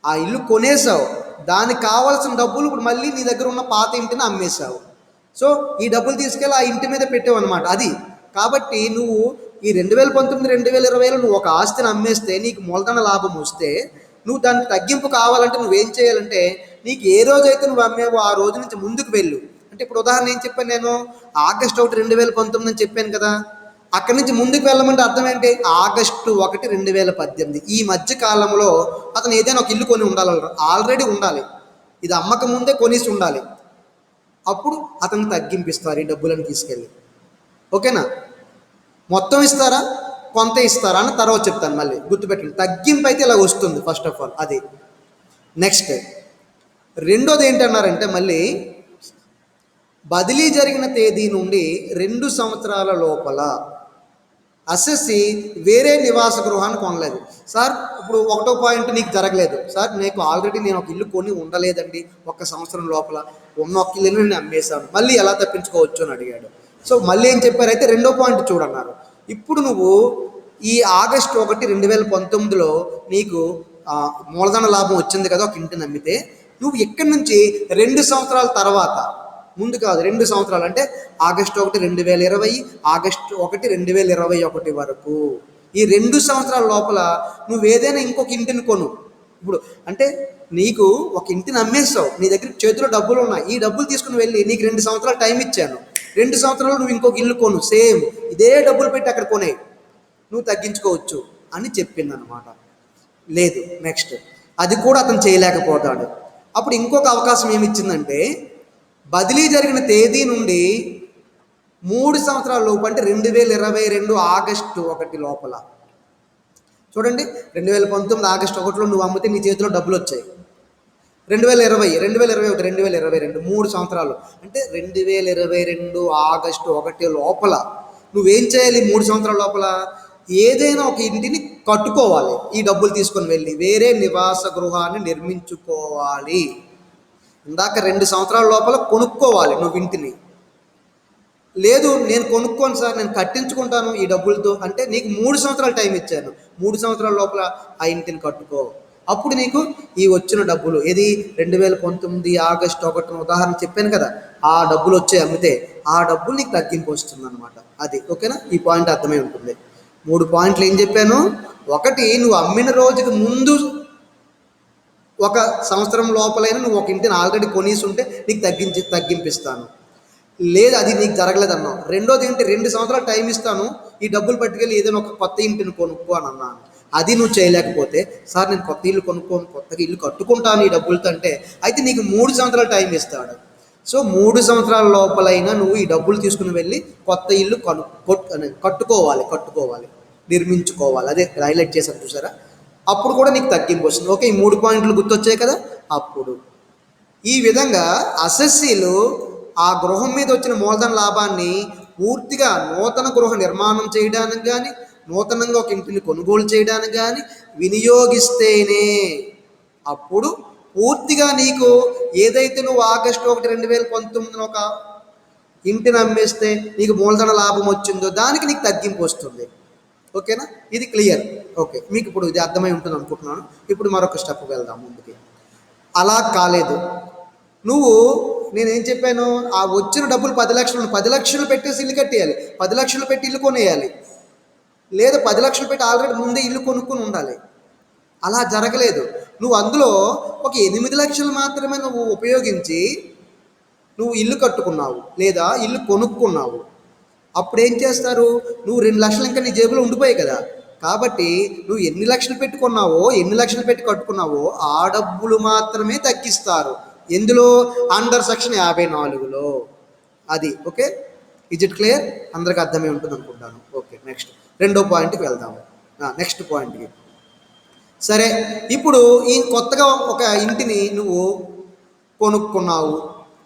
ఆ ఇల్లు కొనేసావు, దానికి కావాల్సిన డబ్బులు ఇప్పుడు మళ్ళీ నీ దగ్గర ఉన్న పాత ఇంటిని అమ్మేశావు. సో ఈ డబ్బులు తీసుకెళ్ళి ఆ ఇంటి మీద పెట్టావు అనమాట. అది కాబట్టి నువ్వు ఈ 2019, 2020లో నువ్వు ఒక ఆస్తిని అమ్మేస్తే నీకు మూలధన లాభం వస్తే, నువ్వు దానికి తగ్గింపు కావాలంటే నువ్వేం చేయాలంటే, నీకు ఏ రోజైతే నువ్వు అమ్మేవో ఆ రోజు నుంచి ముందుకు వెళ్ళు. అంటే ఇప్పుడు ఉదాహరణ ఏం చెప్పాను నేను, ఆగస్టు 1, 2019 అని చెప్పాను కదా, అక్కడి నుంచి ముందుకు వెళ్ళమంటే అర్థం ఏంటి, ఆగస్టు 1, 2018 ఈ మధ్య కాలంలో అతను ఏదైనా ఒక ఇల్లు కొని ఉండాలి, ఆల్రెడీ ఉండాలి, ఇది అమ్మక ముందే కొనేసి ఉండాలి. అప్పుడు అతను తగ్గింపిస్తారు ఈ డబ్బులను తీసుకెళ్ళి. ఓకేనా? మొత్తం ఇస్తారా కొంత ఇస్తారా అని తర్వాత చెప్తాను, మళ్ళీ గుర్తుపెట్టండి. తగ్గింపు అయితే ఇలా వస్తుంది ఫస్ట్ ఆఫ్ ఆల్. అది నెక్స్ట్. రెండోది ఏంటన్నారంటే, మళ్ళీ బదిలీ జరిగిన తేదీ నుండి 2 సంవత్సరాల లోపల అసెస్సి వేరే నివాస గృహాన్ని కొనలేదు. సార్ ఇప్పుడు 1వ పాయింట్ నీకు జరగలేదు, సార్ నేను ఆల్రెడీ ఒక ఇల్లు కొని ఉండలేదండి, 1 సంవత్సరం లోపల ఉన్న ఒక ఇల్లుని నేను అమ్మేశాను, మళ్ళీ ఎలా తప్పించుకోవచ్చు అని అడిగాడు. సో మళ్ళీ ఏం చెప్పారైతే 2వ పాయింట్ చూడన్నారు. ఇప్పుడు నువ్వు ఈ ఆగస్టు 1, 2019లో నీకు మూలధన లాభం వచ్చింది కదా ఒక ఇంటిని అమ్మితే, నువ్వు ఇక్కడి నుంచి 2 సంవత్సరాల తర్వాత, ముందు కాదు 2 సంవత్సరాలు అంటే ఆగస్టు 1, 2020, ఆగస్టు 1, 2021 వరకు ఈ 2 సంవత్సరాల లోపల నువ్వు ఏదైనా ఇంకొక ఇంటిని కొను. ఇప్పుడు అంటే నీకు ఒక ఇంటిని అమ్మేస్తావు, నీ దగ్గర చేతిలో డబ్బులు ఉన్నాయి, ఈ డబ్బులు తీసుకుని వెళ్ళి నీకు 2 సంవత్సరాలు టైం ఇచ్చాను, 2 సంవత్సరాలు నువ్వు ఇంకొక ఇల్లు కొను, సేమ్ ఇదే డబ్బులు పెట్టి అక్కడ కొనే, నువ్వు తగ్గించుకోవచ్చు అని చెప్పిందనమాట. లేదు, నెక్స్ట్ అది కూడా అతను చేయలేకపోతాడు. అప్పుడు ఇంకొక అవకాశం ఏమిచ్చిందంటే, బదిలీ జరిగిన తేదీ నుండి 3 సంవత్సరాల లోపు, అంటే 2022 ఆగస్టు 1 లోపల. చూడండి, 2019 ఆగస్టు 1లో నువ్వు అమ్మితే నీ చేతిలో డబ్బులు వచ్చాయి. 2020, 2021, 2022 3 సంవత్సరాలు అంటే 2022 ఆగస్టు 1 లోపల నువ్వేం చేయాలి? 3 సంవత్సరాల లోపల ఏదైనా ఒక ఇంటిని కట్టుకోవాలి, ఈ డబ్బులు తీసుకొని వెళ్ళి వేరే నివాస గృహాన్ని నిర్మించుకోవాలి. ఇందాక 2 సంవత్సరాల లోపల కొనుక్కోవాలి నువ్వు ఇంటిని. లేదు నేను కొనుక్కోను సార్, నేను కట్టించుకుంటాను ఈ డబ్బులతో అంటే, నీకు 3 సంవత్సరాలు టైం ఇచ్చాను, 3 సంవత్సరాల లోపల ఆ ఇంటిని కట్టుకో. అప్పుడు నీకు ఈ వచ్చిన డబ్బులు, ఏది 2019 ఆగస్టు 1 ఉదాహరణ చెప్పాను కదా, ఆ డబ్బులు వచ్చాయి అమ్మితే, ఆ డబ్బులు నీకు తగ్గింపు వస్తుంది అనమాట. అది ఓకేనా? ఈ పాయింట్ అర్థమై ఉంటుంది. 3 పాయింట్లు ఏం చెప్పాను? ఒకటి, నువ్వు అమ్మిన రోజుకి ముందు 1 సంవత్సరం లోపలైనా నువ్వు ఒక ఇంటిని ఆల్రెడీ కొనేసి ఉంటే నీకు తగ్గింపిస్తాను. లేదు అది నీకు జరగలేదన్నావు. రెండోది ఏంటి, 2 సంవత్సరాలు టైం ఇస్తాను, ఈ డబ్బులు పట్టుకెళ్ళి ఏదైనా ఒక కొత్త ఇంటిని కొనుక్కో అని అన్నాను. అది నువ్వు చేయలేకపోతే, సార్ నేను కొత్త ఇల్లు కొనుక్కోను, కొత్తగా ఇల్లు కట్టుకుంటాను ఈ డబ్బులతో అంటే, అయితే నీకు 3 సంవత్సరాలు టైం ఇస్తాడు. సో 3 సంవత్సరాల లోపలైనా నువ్వు ఈ డబ్బులు తీసుకుని వెళ్ళి కొత్త ఇల్లు కట్టుకోవాలి, నిర్మించుకోవాలి. అదే హైలైట్ చేశాను చూసారా? అప్పుడు కూడా నీకు తగ్గింపు వస్తుంది. ఓకే, ఈ 3 పాయింట్లు గుర్తొచ్చాయి కదా? అప్పుడు ఈ విధంగా అసెస్సీలు ఆ గృహం మీద వచ్చిన మూలధన లాభాన్ని పూర్తిగా నూతన గృహ నిర్మాణం చేయడానికి కానీ, నూతనంగా ఒక ఇంటిని కొనుగోలు చేయడానికి కానీ వినియోగిస్తేనే అప్పుడు పూర్తిగా నీకు ఏదైతే నువ్వు ఆగస్టు 1, 2019 ఒక ఇంటిని అమ్మేస్తే నీకు మూలధన లాభం వచ్చిందో దానికి నీకు తగ్గింపు వస్తుంది. ఓకేనా? ఇది క్లియర్. ఓకే, మీకు ఇప్పుడు ఇది అర్థమై ఉంటుంది అనుకుంటున్నాను. ఇప్పుడు మరొక స్టెప్ వెళ్దాం ముందుకి. అలా కాలేదు, నువ్వు నేనేం చెప్పాను, ఆ వచ్చిన డబ్బులు 10 లక్షలు, 10 లక్షలు పెట్టేసి ఇల్లు కట్టేయాలి, 10 లక్షలు పెట్టి ఇల్లు కొనేయాలి, లేదా 10 లక్షలు పెట్టి ఆల్రెడీ ముందే ఇల్లు కొనుక్కొని ఉండాలి. అలా జరగలేదు. నువ్వు అందులో ఒక 8 లక్షలు మాత్రమే నువ్వు ఉపయోగించి నువ్వు ఇల్లు కట్టుకున్నావు లేదా ఇల్లు కొనుక్కున్నావు. అప్పుడు ఏం చేస్తారు? నువ్వు 2 లక్షలు ఇంకా నీ జేబులో ఉండిపోయాయి కదా. కాబట్టి నువ్వు ఎన్ని లక్షలు పెట్టుకున్నావో, ఎన్ని లక్షలు పెట్టి కట్టుకున్నావో ఆ డబ్బులు మాత్రమే తగ్గిస్తారు. ఎందులో? అండర్ సెక్షన్ 54లో. అది ఓకే. Is it clear? అందరికి అర్థమై ఉంటుంది అనుకుంటాను. ఓకే, నెక్స్ట్ రెండో పాయింట్కి వెళ్దాము. నెక్స్ట్ పాయింట్కి. సరే, ఇప్పుడు ఈ కొత్తగా ఒక ఇంటిని నువ్వు కొనుక్కున్నావు,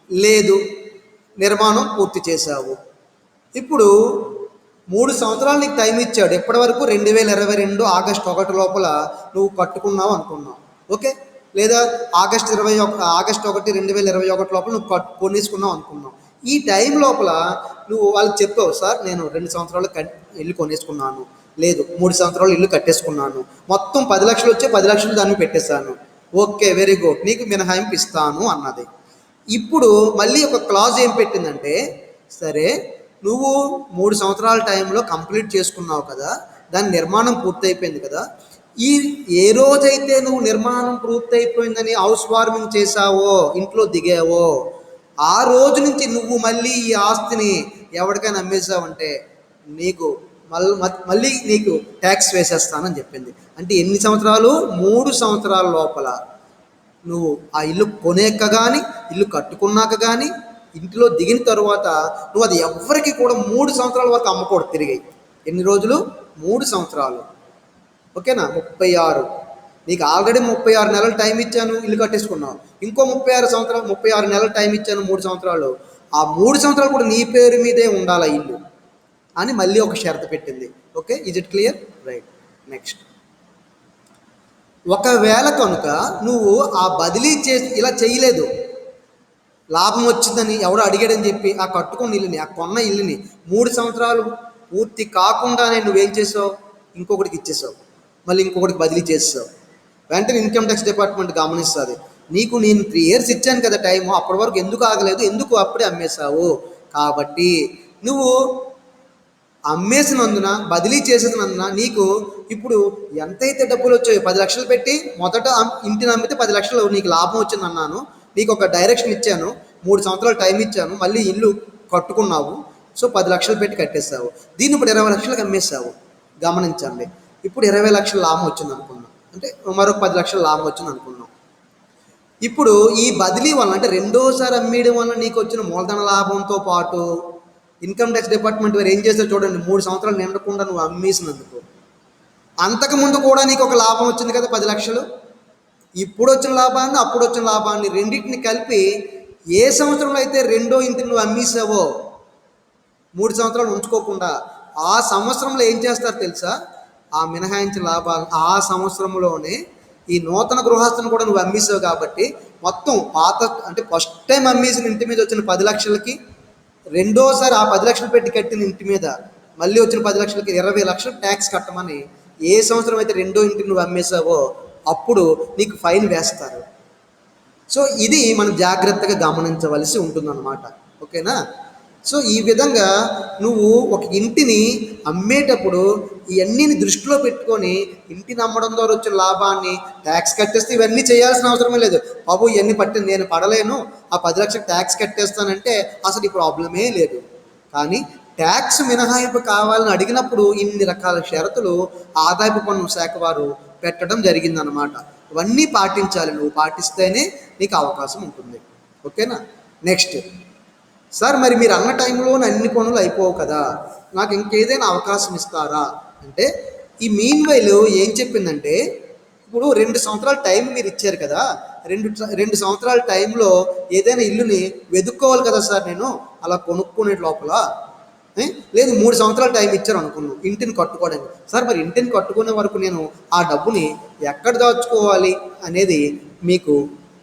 లేదు నిర్మాణం పూర్తి చేశావు. ఇప్పుడు 3 సంవత్సరాలు నీకు టైం ఇచ్చాడు. ఎప్పటి వరకు? 2022 ఆగస్టు 1 లోపల నువ్వు కట్టుకున్నావు అనుకున్నావు. ఓకే, లేదా ఆగస్టు 1 2021 లోపల నువ్వు కొనేసుకున్నావు అనుకున్నావు. ఈ టైం లోపల నువ్వు వాళ్ళకి చెప్పావు, సార్ నేను 2 సంవత్సరాలు ఇల్లు కొనేసుకున్నాను, లేదు 3 సంవత్సరాలు ఇల్లు కట్టేసుకున్నాను, మొత్తం 10 లక్షలు వచ్చే 10 లక్షలు దాన్ని పెట్టేశాను. ఓకే, వెరీ గుడ్, నీకు మినహాయింపు ఇస్తాను అన్నది. ఇప్పుడు మళ్ళీ ఒక క్లాజ్ ఏం పెట్టిందంటే, సరే నువ్వు 3 సంవత్సరాల టైంలో కంప్లీట్ చేసుకున్నావు కదా, దాని నిర్మాణం పూర్తయిపోయింది కదా, ఏ రోజైతే నువ్వు నిర్మాణం పూర్తయిపోయిందని హౌస్ వార్మింగ్ చేసావో, ఇంట్లో దిగావో, ఆ రోజు నుంచి నువ్వు మళ్ళీ ఈ ఆస్తిని ఎవరికైనా అమ్మేసావంటే నీకు మళ్ళీ నీకు ట్యాక్స్ వేసేస్తానని చెప్పింది. అంటే ఎన్ని సంవత్సరాలు? 3 సంవత్సరాల లోపల నువ్వు ఆ ఇల్లు కొనేక కానీ, ఇల్లు కట్టుకున్నాక కానీ, ఇంటిలో దిగిన తరువాత నువ్వు అది ఎవరికి కూడా 3 సంవత్సరాల వరకు అమ్మకూడదు తిరిగి. ఎన్ని రోజులు? 3 సంవత్సరాలు. ఓకేనా? 36. నీకు ఆల్రెడీ 36 నెలలు టైం ఇచ్చాను, ఇల్లు కట్టేసుకున్నావు. ఇంకో 36 నెలలు టైం ఇచ్చాను, 3 సంవత్సరాలు. ఆ 3 సంవత్సరాలు కూడా నీ పేరు మీదే ఉండాలి ఇల్లు అని మళ్ళీ ఒక షరతు పెట్టింది. Okay, is it clear? Right, next. ఒకవేళ కనుక నువ్వు ఆ బదిలీ చేసి ఇలా చేయలేదు, లాభం వచ్చిందని ఎవడో అడిగాడని చెప్పి ఆ కట్టుకున్న ఇల్లుని, ఆ కొన్న ఇల్లుని 3 సంవత్సరాలు పూర్తి కాకుండానే నువ్వేం చేసావు? ఇంకొకటికి ఇచ్చేసావు, మళ్ళీ ఇంకొకటికి బదిలీ చేసావు. వెంటనే ఇన్కమ్ ట్యాక్స్ డిపార్ట్మెంట్ గమనిస్తుంది. నీకు నేను 3 years ఇచ్చాను కదా టైము, అప్పటి వరకు ఎందుకు ఆగలేదు, ఎందుకు అప్పుడే అమ్మేశావు? కాబట్టి నువ్వు అమ్మేసినందున, బదిలీ చేసేసినందున నీకు ఇప్పుడు ఎంతైతే డబ్బులు వచ్చాయో, 10 లక్షలు పెట్టి మొదట ఇంటిని అమ్మితే 10 లక్షలు నీకు లాభం వచ్చింది అన్నాను, నీకు ఒక డైరెక్షన్ ఇచ్చాను, 3 సంవత్సరాలు టైం ఇచ్చాను, మళ్ళీ ఇల్లు కట్టుకున్నావు, సో 10 లక్షలు పెట్టి కట్టేస్తావు. దీన్ని ఇప్పుడు 20 లక్షలకు అమ్మేశావు. గమనించండి, ఇప్పుడు 20 లక్షల లాభం వచ్చింది అనుకున్నాం, అంటే మరొక 10 లక్షల లాభం వచ్చింది అనుకున్నాం. ఇప్పుడు ఈ బదిలీ వల్ల, అంటే రెండోసారి అమ్మేయడం వల్ల నీకు వచ్చిన మూలధన లాభంతో పాటు ఇన్కమ్ ట్యాక్స్ డిపార్ట్మెంట్ వారు ఏం చేస్తారు చూడండి, 3 సంవత్సరాలు నిండకుండా నువ్వు అమ్మేసినందుకు అంతకుముందు కూడా నీకు ఒక లాభం వచ్చింది కదా 10 లక్షలు. ఇప్పుడు వచ్చిన లాభాన్ని, అప్పుడు వచ్చిన లాభాన్ని రెండింటిని కలిపి ఏ సంవత్సరంలో అయితే రెండో ఇంటిని నువ్వు అమ్మేసావో 3 సంవత్సరాలు ఉంచుకోకుండా, ఆ సంవత్సరంలో ఏం చేస్తారు తెలుసా? ఆ మినహాయించిన లాభాలు ఆ సంవత్సరంలోనే ఈ నూతన గృహస్థను కూడా నువ్వు అమ్మేసావు కాబట్టి మొత్తం పాత, అంటే ఫస్ట్ టైం అమ్మేసిన ఇంటి మీద వచ్చిన 10 లక్షలకి, రెండోసారి ఆ 10 లక్షలు పెట్టి కట్టిన ఇంటి మీద మళ్ళీ వచ్చిన 10 లక్షలకి 20 లక్షలు ట్యాక్స్ కట్టమని, ఏ సంవత్సరం అయితే రెండో ఇంటిని నువ్వు అమ్మేసావో అప్పుడు నీకు ఫైన్ వేస్తారు. సో ఇది మనం జాగ్రత్తగా గమనించవలసి ఉంటుందన్నమాట. ఓకేనా? సో ఈ విధంగా నువ్వు ఒక ఇంటిని అమ్మేటప్పుడు ఇవన్నీ దృష్టిలో పెట్టుకొని ఇంటిని అమ్మడం ద్వారా వచ్చిన లాభాన్ని ట్యాక్స్ కట్టేస్తే ఇవన్నీ చేయాల్సిన అవసరమే లేదు. బాబు ఇవన్నీ పట్టింది నేను పడలేను, ఆ 10 లక్షలు ట్యాక్స్ కట్టేస్తానంటే అసలు ఈ ప్రాబ్లమే లేదు. కానీ ట్యాక్స్ మినహాయింపు కావాలని అడిగినప్పుడు ఇన్ని రకాల షరతులు ఆదాయపు పన్ను శాఖ వారు పెట్టడం జరిగిందనమాట. ఇవన్నీ పాటించాలి, నువ్వు పాటిస్తేనే నీకు అవకాశం ఉంటుంది. ఓకేనా? నెక్స్ట్, సార్ మరి మీరు అన్న టైంలోనే అన్ని పనులు అయిపోవు కదా, నాకు ఇంకేదైనా అవకాశం ఇస్తారా అంటే, ఈ మీన్ వైల్ ఏం చెప్పిందంటే, ఇప్పుడు 2 సంవత్సరాల టైం మీరు ఇచ్చారు కదా, 2 సంవత్సరాల టైంలో ఏదైనా ఇల్లుని వెతుక్కోవాలి కదా సార్ నేను అలా కొనుక్కునే లోపల. లేదు 3 సంవత్సరాల టైం ఇచ్చారు అనుకున్నాను ఇంటిని కట్టుకోవడానికి. సార్ మరి ఇంటిని కట్టుకునే వరకు నేను ఆ డబ్బుని ఎక్కడ దాచుకోవాలి అనేది మీకు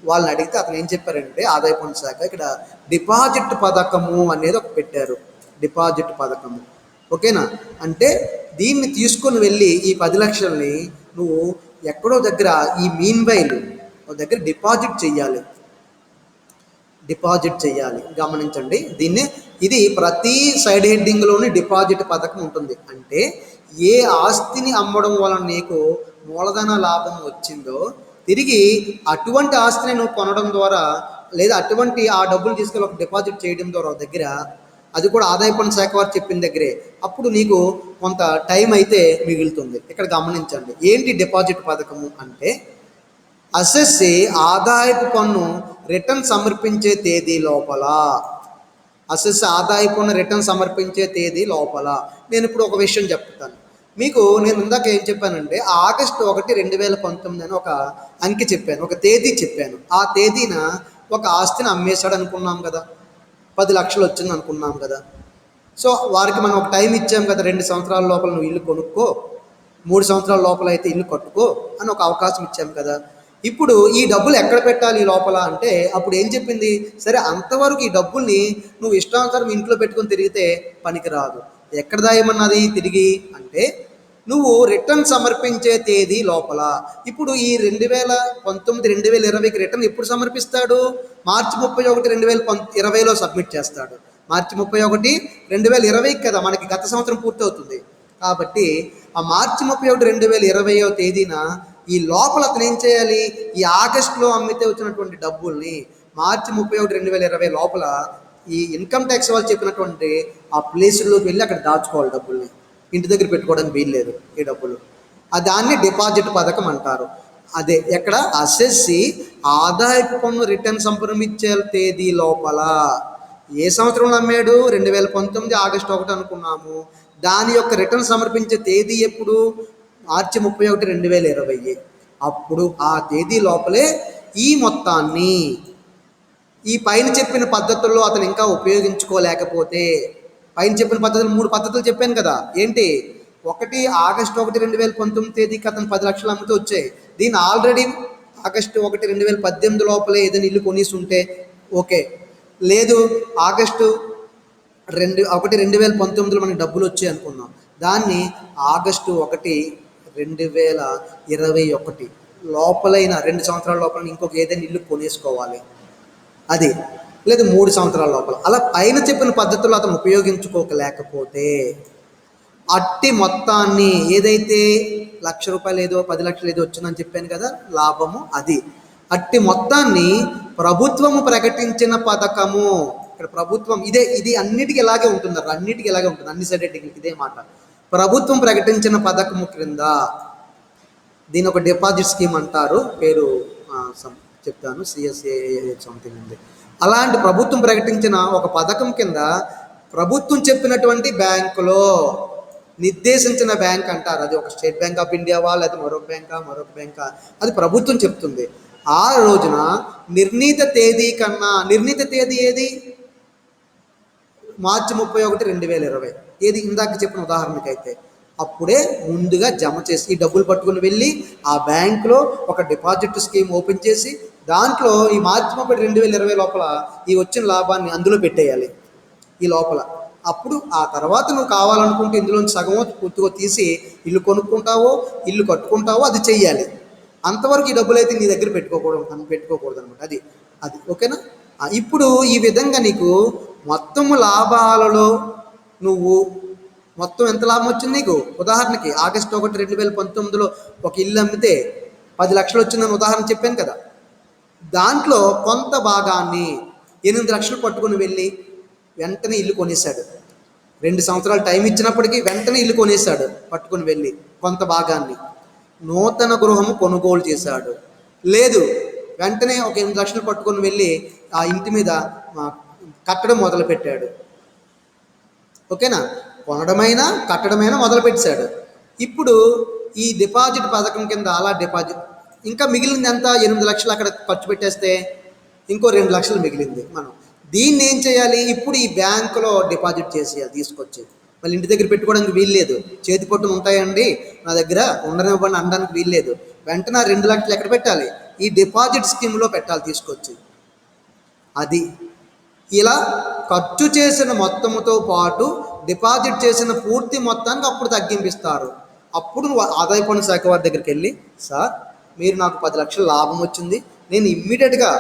వాళ్ళని అడిగితే అతను ఏం చెప్పారంటే, ఆదాయ పన్ను శాఖ ఇక్కడ డిపాజిట్ పథకము అనేది ఒక పెట్టారు. డిపాజిట్ పథకము. ఓకేనా? అంటే దీన్ని తీసుకొని వెళ్ళి ఈ 10 లక్షల్ని నువ్వు ఎక్కడో దగ్గర ఈ మీన్ వైల్ దగ్గర డిపాజిట్ చెయ్యాలి. గమనించండి దీన్ని, ఇది ప్రతి సైడ్ హెడ్డింగ్లోని డిపాజిట్ పథకం ఉంటుంది. అంటే ఏ ఆస్తిని అమ్మడం వలన నీకు మూలధన లాభం వచ్చిందో తిరిగి అటువంటి ఆస్తిని నువ్వు కొనడం ద్వారా, లేదా అటువంటి ఆ డబ్బులు తీసుకెళ్ళి ఒక డిపాజిట్ చేయడం ద్వారా దగ్గర అది కూడా ఆదాయ పన్ను శాఖ వారు చెప్పిన దగ్గరే. అప్పుడు నీకు కొంత టైం అయితే మిగులుతుంది. ఇక్కడ గమనించండి, ఏంటి డిపాజిట్ పథకము అంటే, అసెస్సి ఆదాయపు పన్ను రిటర్న్ సమర్పించే తేదీ లోపల, అసెస్ ఆదాయపు పన్ను రిటర్న్ సమర్పించే తేదీ లోపల. నేను ఇప్పుడు ఒక విషయం చెప్తాను మీకు. నేను ఇందాక ఏం చెప్పానంటే ఆగస్టు 1, 2019 అని ఒక అంకె చెప్పాను, ఒక తేదీ చెప్పాను. ఆ తేదీన ఒక ఆస్తిని అమ్మేశాడు అనుకున్నాం కదా, 10 లక్షలు వచ్చింది అనుకున్నాం కదా. సో వారికి మనం ఒక టైం ఇచ్చాం కదా, 2 సంవత్సరాల లోపల నువ్వు ఇల్లు కొనుక్కో, 3 సంవత్సరాల లోపల అయితే ఇల్లు కట్టుకో అని ఒక అవకాశం ఇచ్చాం కదా. ఇప్పుడు ఈ డబ్బులు ఎక్కడ పెట్టాలి ఈ లోపల అంటే, అప్పుడు ఏం చెప్పింది, సరే అంతవరకు ఈ డబ్బుల్ని నువ్వు ఇష్టానుసారం ఇంట్లో పెట్టుకొని తిరిగితే పనికిరాదు. ఎక్కడ దాయమన్నది తిరిగి అంటే, నువ్వు రిటర్న్ సమర్పించే తేదీ లోపల. ఇప్పుడు ఈ 2019, 2020కి రిటర్న్ ఎప్పుడు సమర్పిస్తాడు? మార్చి 31, 2020లో సబ్మిట్ చేస్తాడు. మార్చి 31, 2020కి కదా మనకి గత సంవత్సరం పూర్తవుతుంది. కాబట్టి ఆ మార్చి 31, 2020వ తేదీన ఈ లోపల అతను ఏం చేయాలి, ఈ ఆగస్టులో అమ్మితే వచ్చినటువంటి డబ్బుల్ని మార్చి 31, 2020 లోపల ఈ ఇన్కమ్ ట్యాక్స్ వాళ్ళు చెప్పినటువంటి ఆ ప్లేసుల్లోకి వెళ్ళి అక్కడ దాచుకోవాలి. డబ్బుల్ని ఇంటి దగ్గర పెట్టుకోవడానికి వీల్లేదు ఈ డబ్బులు. దాన్ని డిపాజిట్ పథకం అంటారు. అదే ఎక్కడ, అసెస్సి ఆదాయపు పన్ను రిటర్న్ సంప్రమించే తేదీ లోపల. ఏ సంవత్సరంలో అమ్మాడు? 2019 ఆగస్టు 1 అనుకున్నాము. దాని యొక్క రిటర్న్ సమర్పించే తేదీ ఎప్పుడు? మార్చి 31, 2020. అప్పుడు ఆ తేదీ లోపలే ఈ మొత్తాన్ని ఈ పైన చెప్పిన పద్ధతుల్లో అతను ఇంకా ఉపయోగించుకోలేకపోతే, పైన చెప్పిన పద్ధతులు 3 పద్ధతులు చెప్పాను కదా. ఏంటి? 1 ఆగస్టు 1, 2019 తేదీకి అతను 10 లక్షలు అమ్మితే వచ్చాయి. దీన్ని ఆల్రెడీ ఆగస్టు 1, 2018 లోపలే ఏదైనా ఇల్లు కొనేసి ఉంటే ఓకే. లేదు, ఆగస్టు 1, 2019లో మనకి డబ్బులు వచ్చాయి అనుకున్నాం. దాన్ని ఆగస్టు 1, 2021 లోపలైన 2 సంవత్సరాల లోపల ఇంకొక ఏదైనా ఇల్లు కొనేసుకోవాలి. అది లేదు 3 సంవత్సరాల లోపల. అలా పైన చెప్పిన పద్ధతుల్లో అతను ఉపయోగించుకోలేకపోతే అట్టి మొత్తాన్ని, ఏదైతే ₹1,00,000 ఏదో 10 లక్షలు ఏదో వచ్చిందని చెప్పాను కదా లాభము, అది అట్టి మొత్తాన్ని ప్రభుత్వము ప్రకటించిన పథకము. ఇక్కడ ప్రభుత్వం ఇది అన్నిటికీ ఇలాగే ఉంటుంది, అన్నిటికీ ఇలాగే ఉంటుంది, అన్ని సైడెడ్కి ఇదే మాట. ప్రభుత్వం ప్రకటించిన పథకము క్రింద, దీని ఒక డిపాజిట్ స్కీమ్ అంటారు, పేరు చెప్తాను, సిఎస్ఏ సంథింగ్ ఉంది. అలాంటి ప్రభుత్వం ప్రకటించిన ఒక పథకం కింద ప్రభుత్వం చెప్పినటువంటి బ్యాంకులో, నిర్దేశించిన బ్యాంక్ అంటారు, అది ఒక స్టేట్ బ్యాంక్ ఆఫ్ ఇండియావా లేదా మరొక బ్యాంకా, అది ప్రభుత్వం చెప్తుంది. ఆ రోజున నిర్ణీత తేదీ కన్నా, నిర్ణీత తేదీ ఏది? మార్చి 31, 2020. ఏది ఇందాక చెప్పిన ఉదాహరణకైతే అప్పుడే ముందుగా జమ చేసి ఈ డబ్బులు పట్టుకుని వెళ్ళి ఆ బ్యాంకులో ఒక డిపాజిట్ స్కీమ్ ఓపెన్ చేసి దాంట్లో ఈ మార్చి 31, 2020 లోపల ఈ వచ్చిన లాభాన్ని అందులో పెట్టేయాలి ఈ లోపల. అప్పుడు ఆ తర్వాత నువ్వు కావాలనుకుంటే ఇందులోంచి సగమో పూర్తిగా తీసి ఇల్లు కొనుక్కుంటావో ఇల్లు కట్టుకుంటావో అది చెయ్యాలి. అంతవరకు ఈ డబ్బులు అయితే నీ దగ్గర పెట్టుకోకూడదు అనమాట. అది ఓకేనా. ఇప్పుడు ఈ విధంగా నీకు మొత్తము లాభాలలో నువ్వు మొత్తం ఎంత లాభం వచ్చింది నీకు? ఉదాహరణకి ఆగస్టు 1, 2019లో ఒక ఇల్లు అమ్మితే 10 లక్షలు వచ్చిందని ఉదాహరణ చెప్పాను కదా. దాంట్లో కొంత భాగాన్ని 8 లక్షలు పట్టుకుని వెళ్ళి వెంటనే ఇల్లు కొనేశాడు. 2 సంవత్సరాలు టైం ఇచ్చినప్పటికీ వెంటనే ఇల్లు కొనేశాడు పట్టుకుని వెళ్ళి కొంత భాగాన్ని. నూతన గృహము కొనుగోలు చేశాడు. లేదు, వెంటనే ఒక 8 లక్షలు పట్టుకొని వెళ్ళి ఆ ఇంటి మీద కట్టడం మొదలుపెట్టాడు. ఓకేనా, కొనడమైనా కట్టడమైనా మొదలుపెట్టాడు. ఇప్పుడు ఈ డిపాజిట్ పథకం కింద అలా డిపాజిట్ ఇంకా మిగిలింది ఎంత? 8 లక్షలు అక్కడ ఖర్చు పెట్టేస్తే ఇంకో 2 లక్షలు మిగిలింది. మనం దీన్ని ఏం చేయాలి? ఇప్పుడు ఈ బ్యాంకులో డిపాజిట్ చేసేయాలి, తీసుకొచ్చి. మళ్ళీ ఇంటి దగ్గర పెట్టుకోవడానికి వీల్లేదు. చేతి పట్టును ఉంటాయండి నా దగ్గర, ఉండనివ్వండి అనడానికి వీల్లేదు. వెంటనే 2 లక్షలు ఎక్కడ పెట్టాలి? ఈ డిపాజిట్ స్కీమ్లో పెట్టాలి తీసుకొచ్చి. అది ఇలా ఖర్చు చేసిన మొత్తముతో పాటు డిపాజిట్ చేసిన పూర్తి మొత్తానికి అప్పుడు తగ్గింపిస్తారు. అప్పుడు నువ్వు ఆదాయ పన్ను శాఖ వారి దగ్గరికి వెళ్ళి, సార్ మీరు నాకు 10 లక్షలు లాభం వచ్చింది, నేను ఇమ్మీడియట్గా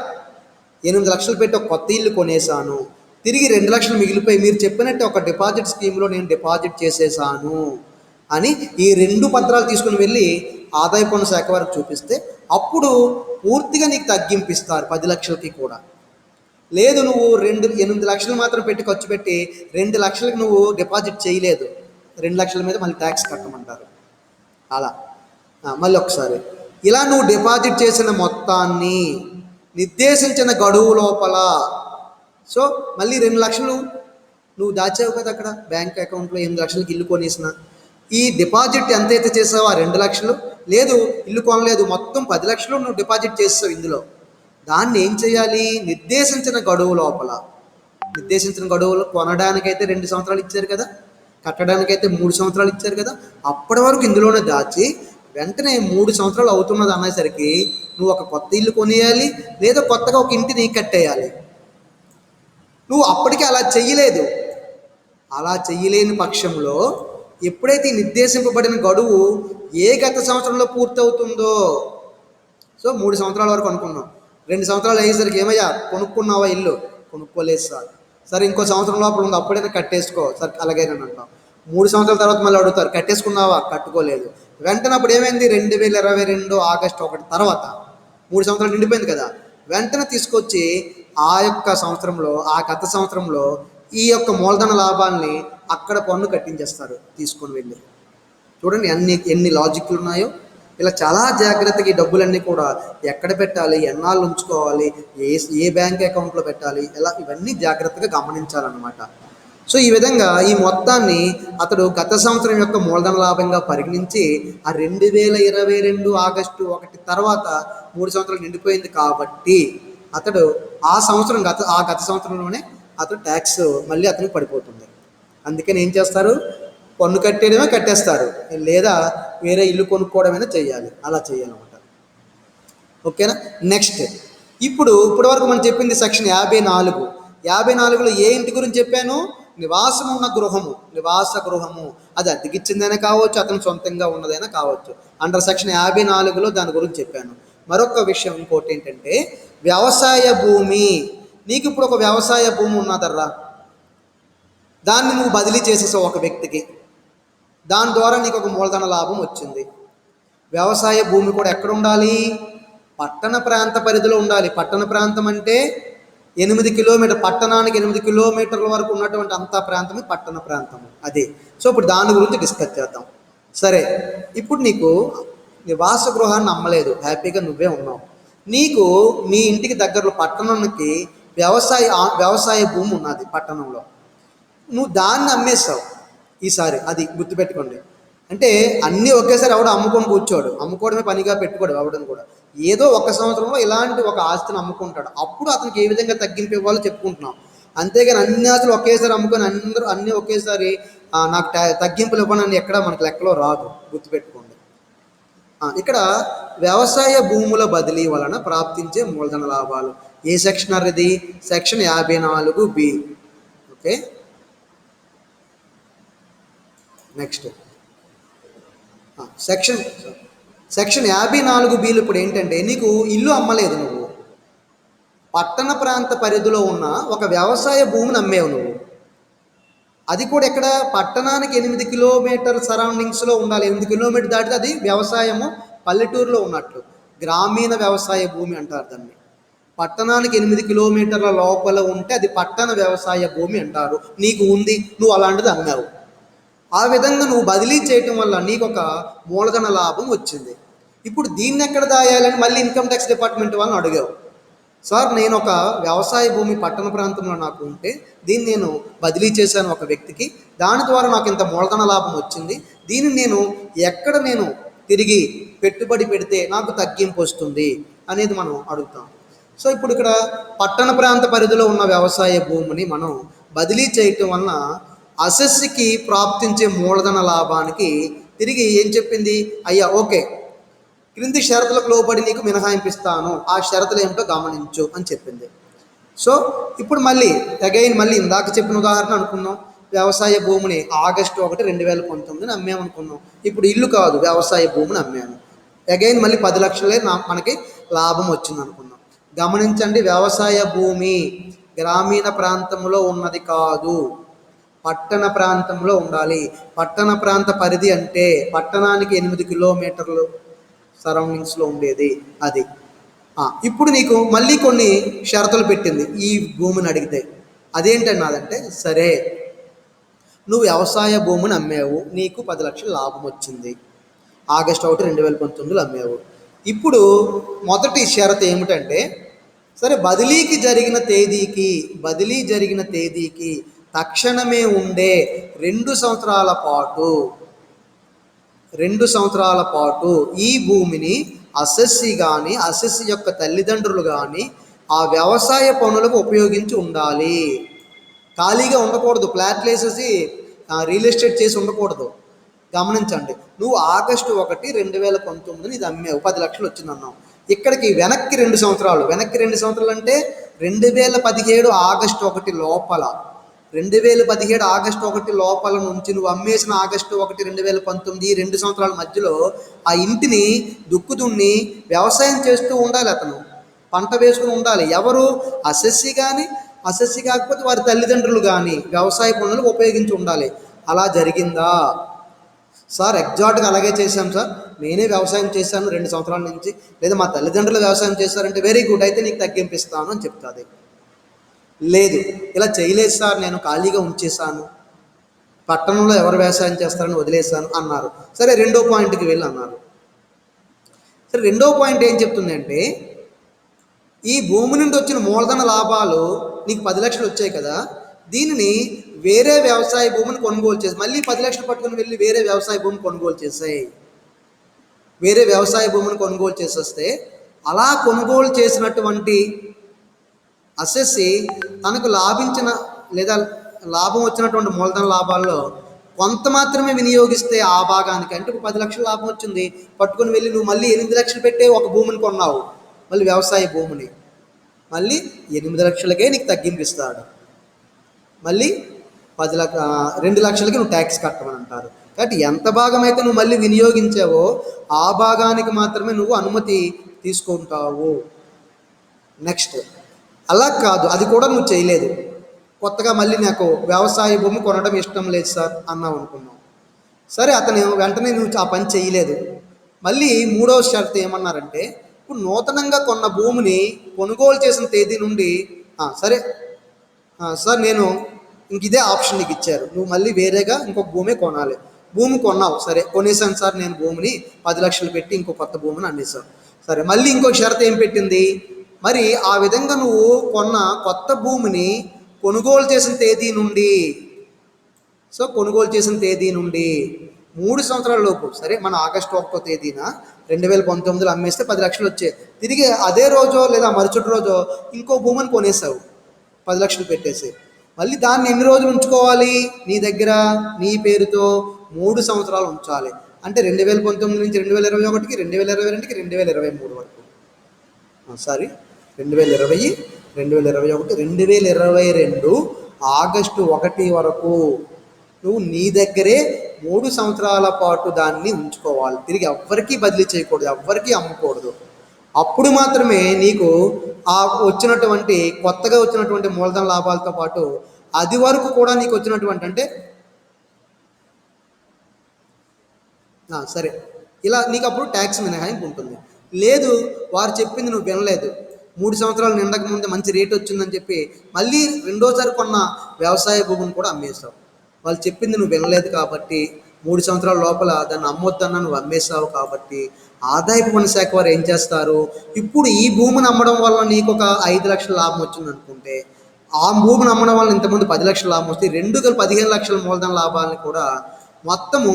8 లక్షలు పెట్టి ఒక కొత్త ఇల్లు కొనేసాను, తిరిగి 2 లక్షలు మిగిలిపోయి మీరు చెప్పినట్టు ఒక డిపాజిట్ స్కీమ్లో నేను డిపాజిట్ చేసేసాను అని ఈ 2 పత్రాలు తీసుకుని వెళ్ళి ఆదాయ పన్ను శాఖ వారికి చూపిస్తే అప్పుడు పూర్తిగా నీకు తగ్గింపిస్తారు 10 లక్షలకి కూడా. లేదు నువ్వు 8 లక్షలు మాత్రం పెట్టి ఖర్చు పెట్టి 2 లక్షలకు నువ్వు డిపాజిట్ చేయలేదు, 2 లక్షల మీద మళ్ళీ ట్యాక్స్ కట్టమంటారు. అలా మళ్ళీ ఒకసారి ఇలా నువ్వు డిపాజిట్ చేసిన మొత్తాన్ని నిర్దేశించిన గడువు లోపల, సో మళ్ళీ 2 లక్షలు నువ్వు దాచావు కదా అక్కడ బ్యాంక్ అకౌంట్లో, 8 లక్షలకి ఇల్లు కొనేసిన ఈ డిపాజిట్ ఎంతైతే చేసావో ఆ 2 లక్షలు, లేదు ఇల్లు కొనలేదు మొత్తం 10 లక్షలు నువ్వు డిపాజిట్ చేస్తావు ఇందులో, దాన్ని ఏం చేయాలి? నిర్దేశించిన గడువు లోపల, నిర్దేశించిన గడువులో కొనడానికైతే 2 సంవత్సరాలు ఇచ్చారు కదా, కట్టడానికైతే 3 సంవత్సరాలు ఇచ్చారు కదా, అప్పటి వరకు ఇందులోనే దాచి వెంటనే 3 సంవత్సరాలు అవుతున్నది అనేసరికి నువ్వు ఒక కొత్త ఇల్లు కొనేయాలి, లేదా కొత్తగా ఒక ఇంటిని కట్టేయాలి. నువ్వు అప్పటికే అలా చెయ్యలేదు. అలా చెయ్యలేని పక్షంలో ఎప్పుడైతే నిర్దేశింపబడిన గడువు ఏ గత సంవత్సరంలో పూర్తవుతుందో, సో 3 సంవత్సరాల వరకు అనుకున్నాం, 2 సంవత్సరాలు అయ్యేసరికి ఏమయ్యా కొనుక్కున్నావా ఇల్లు? కొనుక్కోలేదు సార్. సరే ఇంకో సంవత్సరం లోపల ఉంది, అప్పుడైనా కట్టేసుకో సార్, అలాగేనని అంటాం. 3 సంవత్సరాల తర్వాత మళ్ళీ అడుగుతారు, కట్టేసుకున్నావా? కట్టుకోలేదు. వెంటనే అప్పుడు ఏమైంది? 2022 ఆగస్టు 1 తర్వాత 3 సంవత్సరాలు నిండిపోయింది కదా, వెంటనే తీసుకొచ్చి ఆ యొక్క సంవత్సరంలో, ఆ గత సంవత్సరంలో ఈ యొక్క మూలధన లాభాన్ని అక్కడ పన్ను కట్టించేస్తారు తీసుకొని వెళ్ళి. చూడండి ఎన్ని లాజిక్లు ఉన్నాయో. ఇలా చాలా జాగ్రత్తగా ఈ డబ్బులన్నీ కూడా ఎక్కడ పెట్టాలి, ఎన్నాళ్ళు ఉంచుకోవాలి, ఏ బ్యాంక్ అకౌంట్లో పెట్టాలి, ఇలా ఇవన్నీ జాగ్రత్తగా గమనించాలన్నమాట. సో ఈ విధంగా ఈ మొత్తాన్ని అతడు గత సంవత్సరం యొక్క మూలధన లాభంగా పరిగణించి ఆ 2022 ఆగస్టు 1 తర్వాత 3 సంవత్సరాలు నిండిపోయింది కాబట్టి అతడు ఆ గత సంవత్సరంలోనే అతడు ట్యాక్స్ మళ్ళీ అతనికి పడిపోతుంది. అందుకని ఏం చేస్తారు? పన్ను కట్టేయడమే కట్టేస్తారు, లేదా వేరే ఇల్లు కొనుక్కోవడమైనా చేయాలి. అలా చేయాలన్నమాట. ఓకేనా? నెక్స్ట్ ఇప్పటి వరకు మనం చెప్పింది సెక్షన్ 54. 54లో ఏ ఇంటి గురించి చెప్పాను? నివాసమున్న గృహము, నివాస గృహము. అది అద్దెకిచ్చిందైనా కావచ్చు, అతను సొంతంగా ఉన్నదైనా కావచ్చు. అండర్ సెక్షన్ 54లో దాని గురించి చెప్పాను. మరొక విషయం ఇంకోటి ఏంటంటే వ్యవసాయ భూమి. నీకు ఇప్పుడు ఒక వ్యవసాయ భూమి ఉన్నదర్రా, దాన్ని నువ్వు బదిలీ చేసేసావు ఒక వ్యక్తికి, దాని ద్వారా నీకు ఒక మూలధన లాభం వచ్చింది. వ్యవసాయ భూమి కూడా ఎక్కడ ఉండాలి? పట్టణ ప్రాంత పరిధిలో ఉండాలి. పట్టణ ప్రాంతం అంటే 8 కిలోమీటర్, పట్టణానికి 8 కిలోమీటర్ల వరకు ఉన్నటువంటి అంతా ప్రాంతమే పట్టణ ప్రాంతము. అదే. సో ఇప్పుడు దాని గురించి డిస్కస్ చేద్దాం. సరే, ఇప్పుడు నీకు నివాస గృహాన్ని అమ్మలేదు, హ్యాపీగా నువ్వే ఉన్నావు. నీకు మీ ఇంటికి దగ్గరలో పట్టణానికి వ్యవసాయ భూమి ఉన్నది పట్టణంలో, నువ్వు దాన్ని అమ్మేస్తావు ఈసారి. అది గుర్తుపెట్టుకోండి. అంటే అన్నీ ఒకేసారి ఎవడు అమ్ముకొని కూర్చోడు, అమ్ముకోవడమే పనిగా పెట్టుకోడు ఎవడని కూడా. ఏదో ఒక సంవత్సరంలో ఇలాంటి ఒక ఆస్తిని అమ్ముకుంటాడు, అప్పుడు అతనికి ఏ విధంగా తగ్గింపు ఇవ్వాలో చెప్పుకుంటున్నాం. అంతేగాని అన్ని ఆస్తులు ఒకేసారి అమ్ముకొని అన్నీ ఒకేసారి నాకు తగ్గింపులు ఇవ్వనని ఎక్కడ మనకి లెక్కలో రాదు, గుర్తుపెట్టుకోండి. ఇక్కడ వ్యవసాయ భూముల బదిలీ వలన ప్రాప్తించే మూలధన లాభాలు. ఏ సెక్షన్ అది? Section 54B. Okay, next section 54Bలో ఇప్పుడు ఏంటంటే నీకు ఇల్లు అమ్మలేదు, నువ్వు పట్టణ ప్రాంత పరిధిలో ఉన్న ఒక వ్యవసాయ భూమిని అమ్మేవు నువ్వు. అది కూడా ఎక్కడ? పట్టణానికి 8 కిలోమీటర్ సరౌండింగ్స్లో ఉండాలి. 8 కిలోమీటర్ దాటితే అది వ్యవసాయము పల్లెటూరులో ఉన్నట్లు. గ్రామీణ వ్యవసాయ భూమి అంటారు దాన్ని. పట్టణానికి 8 కిలోమీటర్ల లోపల ఉంటే అది పట్టణ వ్యవసాయ భూమి అంటారు. నీకు ఉంది, నువ్వు అలాంటిది అమ్మావు. ఆ విధంగా నువ్వు బదిలీ చేయటం వల్ల నీకు ఒక మూలధన లాభం వచ్చింది. ఇప్పుడు దీన్ని ఎక్కడ దాయాలని మళ్ళీ ఇన్కమ్ ట్యాక్స్ డిపార్ట్మెంట్ వాళ్ళని అడిగావు. సార్, నేను ఒక వ్యవసాయ భూమి పట్టణ ప్రాంతంలో నాకు ఉంటే దీన్ని నేను బదిలీ చేశాను ఒక వ్యక్తికి, దాని ద్వారా నాకు ఇంత మూలధన లాభం వచ్చింది, దీన్ని ఎక్కడ నేను తిరిగి పెట్టుబడి పెడితే నాకు తగ్గింపు వస్తుంది అనేది మనం అడుగుతాం. సో ఇప్పుడు ఇక్కడ పట్టణ ప్రాంత పరిధిలో ఉన్న వ్యవసాయ భూమిని మనం బదిలీ చేయటం వలన అసెస్కి ప్రాప్తించే మూలధన లాభానికి తిరిగి ఏం చెప్పింది? అయ్యా ఓకే, క్రింది షరతులకు లోబడి నీకు మినహాయింపిస్తాను, ఆ షరతులు ఏమిటో గమనించు అని చెప్పింది. సో ఇప్పుడు మళ్ళీ ఇందాక చెప్పిన ఉదాహరణ అనుకున్నాం. వ్యవసాయ భూమిని ఆగస్టు 1, 2019 అమ్మేమనుకున్నాం. ఇప్పుడు ఇల్లు కాదు, వ్యవసాయ భూమిని అమ్మాను. మళ్ళీ 10 లక్షలే మనకి లాభం వచ్చింది అనుకున్నాం. గమనించండి, వ్యవసాయ భూమి గ్రామీణ ప్రాంతంలో ఉన్నది కాదు, పట్టణ ప్రాంతంలో ఉండాలి. పట్టణ ప్రాంత పరిధి అంటే పట్టణానికి 8 కిలోమీటర్లు సరౌండింగ్స్లో ఉండేది అది. ఇప్పుడు నీకు మళ్ళీ కొన్ని షరతులు పెట్టింది ఈ భూమిని అడిగితే. అదేంటన్నాదంటే, సరే నువ్వు వ్యవసాయ భూమిని అమ్మావు, నీకు 10 లక్షలు లాభం వచ్చింది. ఆగస్టు 1, 2019లో అమ్మావు. ఇప్పుడు మొదటి షరతు ఏమిటంటే, సరే బదిలీ జరిగిన తేదీకి తక్షణమే ఉండే 2 సంవత్సరాల పాటు ఈ భూమిని అసెస్సి కానీ అసెస్సి యొక్క తల్లిదండ్రులు కానీ ఆ వ్యవసాయ పనులకు ఉపయోగించి ఉండాలి. ఖాళీగా ఉండకూడదు, ఫ్లాట్లు వేసేసి రియల్ ఎస్టేట్ చేసి ఉండకూడదు. గమనించండి, నువ్వు ఆగస్టు 1, 2019 ఇది అమ్మావు, 10 లక్షలు వచ్చిందన్నావు. ఇక్కడికి వెనక్కి 2 సంవత్సరాలు అంటే 2017 ఆగస్టు 1 లోపల 2017 ఆగస్టు 1 లోపల నుంచి నువ్వు అమ్మేసిన ఆగస్టు 1, 2019 2 సంవత్సరాల మధ్యలో ఆ ఇంటిని దున్ని వ్యవసాయం చేస్తూ ఉండాలి. అతను పంట వేసుకుని ఉండాలి. ఎవరు? అసెస్సి కానీ అసెస్సి కాకపోతే వారి తల్లిదండ్రులు కానీ వ్యవసాయ పనులకు ఉపయోగించి ఉండాలి. అలా జరిగిందా? సార్ ఎగ్జాక్ట్గా అలాగే చేశాం సార్, నేనే వ్యవసాయం చేశాను 2 సంవత్సరాల నుంచి, లేదా మా తల్లిదండ్రులు వ్యవసాయం చేస్తారంటే వెరీ గుడ్, అయితే నీకు తగ్గింపిస్తాను అని చెప్తుంది. లేదు, ఇలా చేయలేదు సార్, నేను ఖాళీగా ఉంచేశాను, పట్టణంలో ఎవరు వ్యవసాయం చేస్తారని వదిలేశాను అన్నారు. సరే రెండో పాయింట్కి వెళ్ళి అన్నారు. సరే రెండో పాయింట్ ఏం చెప్తుంది అంటే, ఈ భూమి నుండి వచ్చిన మూలధన లాభాలు నీకు 10 లక్షలు వచ్చాయి కదా, దీనిని వేరే వ్యవసాయ భూమిని కొనుగోలు చేసి మళ్ళీ 10 లక్షలు పట్టుకుని వెళ్ళి వేరే వ్యవసాయ భూమిని కొనుగోలు చేసాయి. వేరే వ్యవసాయ భూమిని కొనుగోలు చేసేస్తే అలా కొనుగోలు చేసినటువంటి అసెస్సి తనకు లాభించిన లేదా లాభం వచ్చినటువంటి మూలధన లాభాల్లో కొంత మాత్రమే వినియోగిస్తే ఆ భాగానికి, అంటే 10 లక్షల లాభం వచ్చింది, పట్టుకుని వెళ్ళి నువ్వు మళ్ళీ 8 లక్షలు పెట్టే ఒక భూమిని కొన్నావు, మళ్ళీ వ్యవసాయ భూమిని, మళ్ళీ 8 లక్షలకే నీకు తగ్గింపిస్తాడు. మళ్ళీ 2 లక్షలకి నువ్వు ట్యాక్స్ కట్టమని అంటారు. కాబట్టి ఎంత భాగం అయితే నువ్వు మళ్ళీ వినియోగించావో ఆ భాగానికి మాత్రమే నువ్వు అనుమతి తీసుకుంటావు. నెక్స్ట్, అలా కాదు, అది కూడా నువ్వు చేయలేదు, కొత్తగా మళ్ళీ నాకు వ్యవసాయ భూమి కొనడం ఇష్టం లేదు సార్ అన్నావు అనుకున్నావు. సరే, అతను వెంటనే నువ్వు ఆ పని చేయలేదు. మళ్ళీ మూడవ షరతు ఏమన్నారంటే, ఇప్పుడు నూతనంగా కొన్న భూమిని కొనుగోలు చేసిన తేదీ నుండి సరే సార్ నేను ఇంక ఇదే ఆప్షన్ నీకు ఇచ్చారు, నువ్వు మళ్ళీ వేరేగా ఇంకొక భూమి కొనాలి. భూమి కొన్నావు, సరే కొనేసాను సార్ నేను భూమిని 10 లక్షలు పెట్టి ఇంకో కొత్త భూమిని అమ్మేశావు. సరే, మళ్ళీ ఇంకొక షరతు ఏం పెట్టింది, మరి ఆ విధంగా నువ్వు కొన్న కొత్త భూమిని కొనుగోలు చేసిన తేదీ నుండి 3 సంవత్సరాల లోపు, సరే మన ఆగస్టు 1వ తేదీన 2019లో అమ్మేస్తే 10 లక్షలు వచ్చాయి, తిరిగి అదే రోజో లేదా మరుసటి రోజో ఇంకో భూమిని కొనేసావు 10 లక్షలు పెట్టేసి, మళ్ళీ దాన్ని ఎన్ని రోజులు ఉంచుకోవాలి నీ దగ్గర, నీ పేరుతో 3 సంవత్సరాలు ఉంచాలి. అంటే 2019 నుంచి 2021కి 2022కి 2023 వరకు, సారీ 2020 2021 2022 ఆగస్టు 1 వరకు నువ్వు నీ దగ్గరే 3 సంవత్సరాల పాటు దాన్ని ఉంచుకోవాలి. తిరిగి ఎవ్వరికీ బదిలీ చేయకూడదు, ఎవ్వరికీ అమ్మకూడదు. అప్పుడు మాత్రమే నీకు ఆ వచ్చినటువంటి కొత్తగా వచ్చినటువంటి మూలధన లాభాలతో పాటు అది వరకు కూడా నీకు వచ్చినటువంటి, అంటే సరే ఇలా నీకు అప్పుడు ట్యాక్స్ మినహాయింపు ఉంటుంది. లేదు, వారు చెప్పింది నువ్వు వినలేదు, 3 సంవత్సరాలు నిండక ముందే మంచి రేట్ వచ్చిందని చెప్పి మళ్ళీ రెండోసారి కొన్న వ్యవసాయ భూమిని కూడా అమ్మేశావు. వాళ్ళు చెప్పింది నువ్వు వినలేదు కాబట్టి 3 సంవత్సరాల లోపల దాన్ని అమ్మొద్దన్నా నువ్వు అమ్మేశావు కాబట్టి ఆదాయపు పన్ను శాఖ వారు ఏం చేస్తారు, ఇప్పుడు ఈ భూమిని అమ్మడం వల్ల నీకు ఒక 5 లక్షల లాభం వచ్చింది అనుకుంటే, ఆ భూమిని అమ్మడం వల్ల ఇంతకుముందు 10 లక్షల లాభం వస్తే 2 కలిపి 15 లక్షల మూలధన లాభాలను కూడా మొత్తము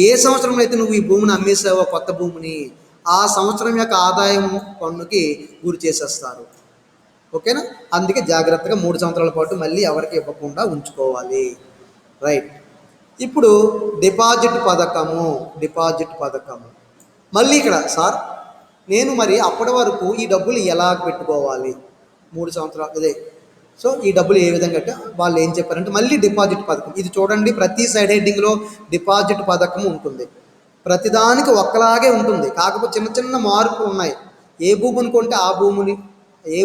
ఏ సంవత్సరంలో అయితే నువ్వు ఈ భూమిని అమ్మేసావో కొత్త భూమిని, ఆ సంవత్సరం యొక్క ఆదాయం పన్నుకి గురి చేసేస్తారు. ఓకేనా? అందుకే జాగ్రత్తగా 3 సంవత్సరాల పాటు మళ్ళీ ఎవరికి ఇవ్వకుండా ఉంచుకోవాలి. రైట్. ఇప్పుడు డిపాజిట్ పథకము మళ్ళీ ఇక్కడ, సార్ నేను మరి అప్పటి వరకు ఈ డబ్బులు ఎలా పెట్టుకోవాలి, 3 సంవత్సరాలు ఇదే, సో ఈ డబ్బులు ఏ విధంగా అంటే వాళ్ళు ఏం చెప్పారంటే మళ్ళీ డిపాజిట్ పథకం. ఇది చూడండి, ప్రతి సైడ్ హెడ్డింగ్లో డిపాజిట్ పథకం ఉంటుంది, ప్రతిదానికి ఒక్కలాగే ఉంటుంది, కాకపోతే చిన్న చిన్న మార్పులు ఉన్నాయి. ఏ భూమిని కొంటే ఆ భూమిని, ఏ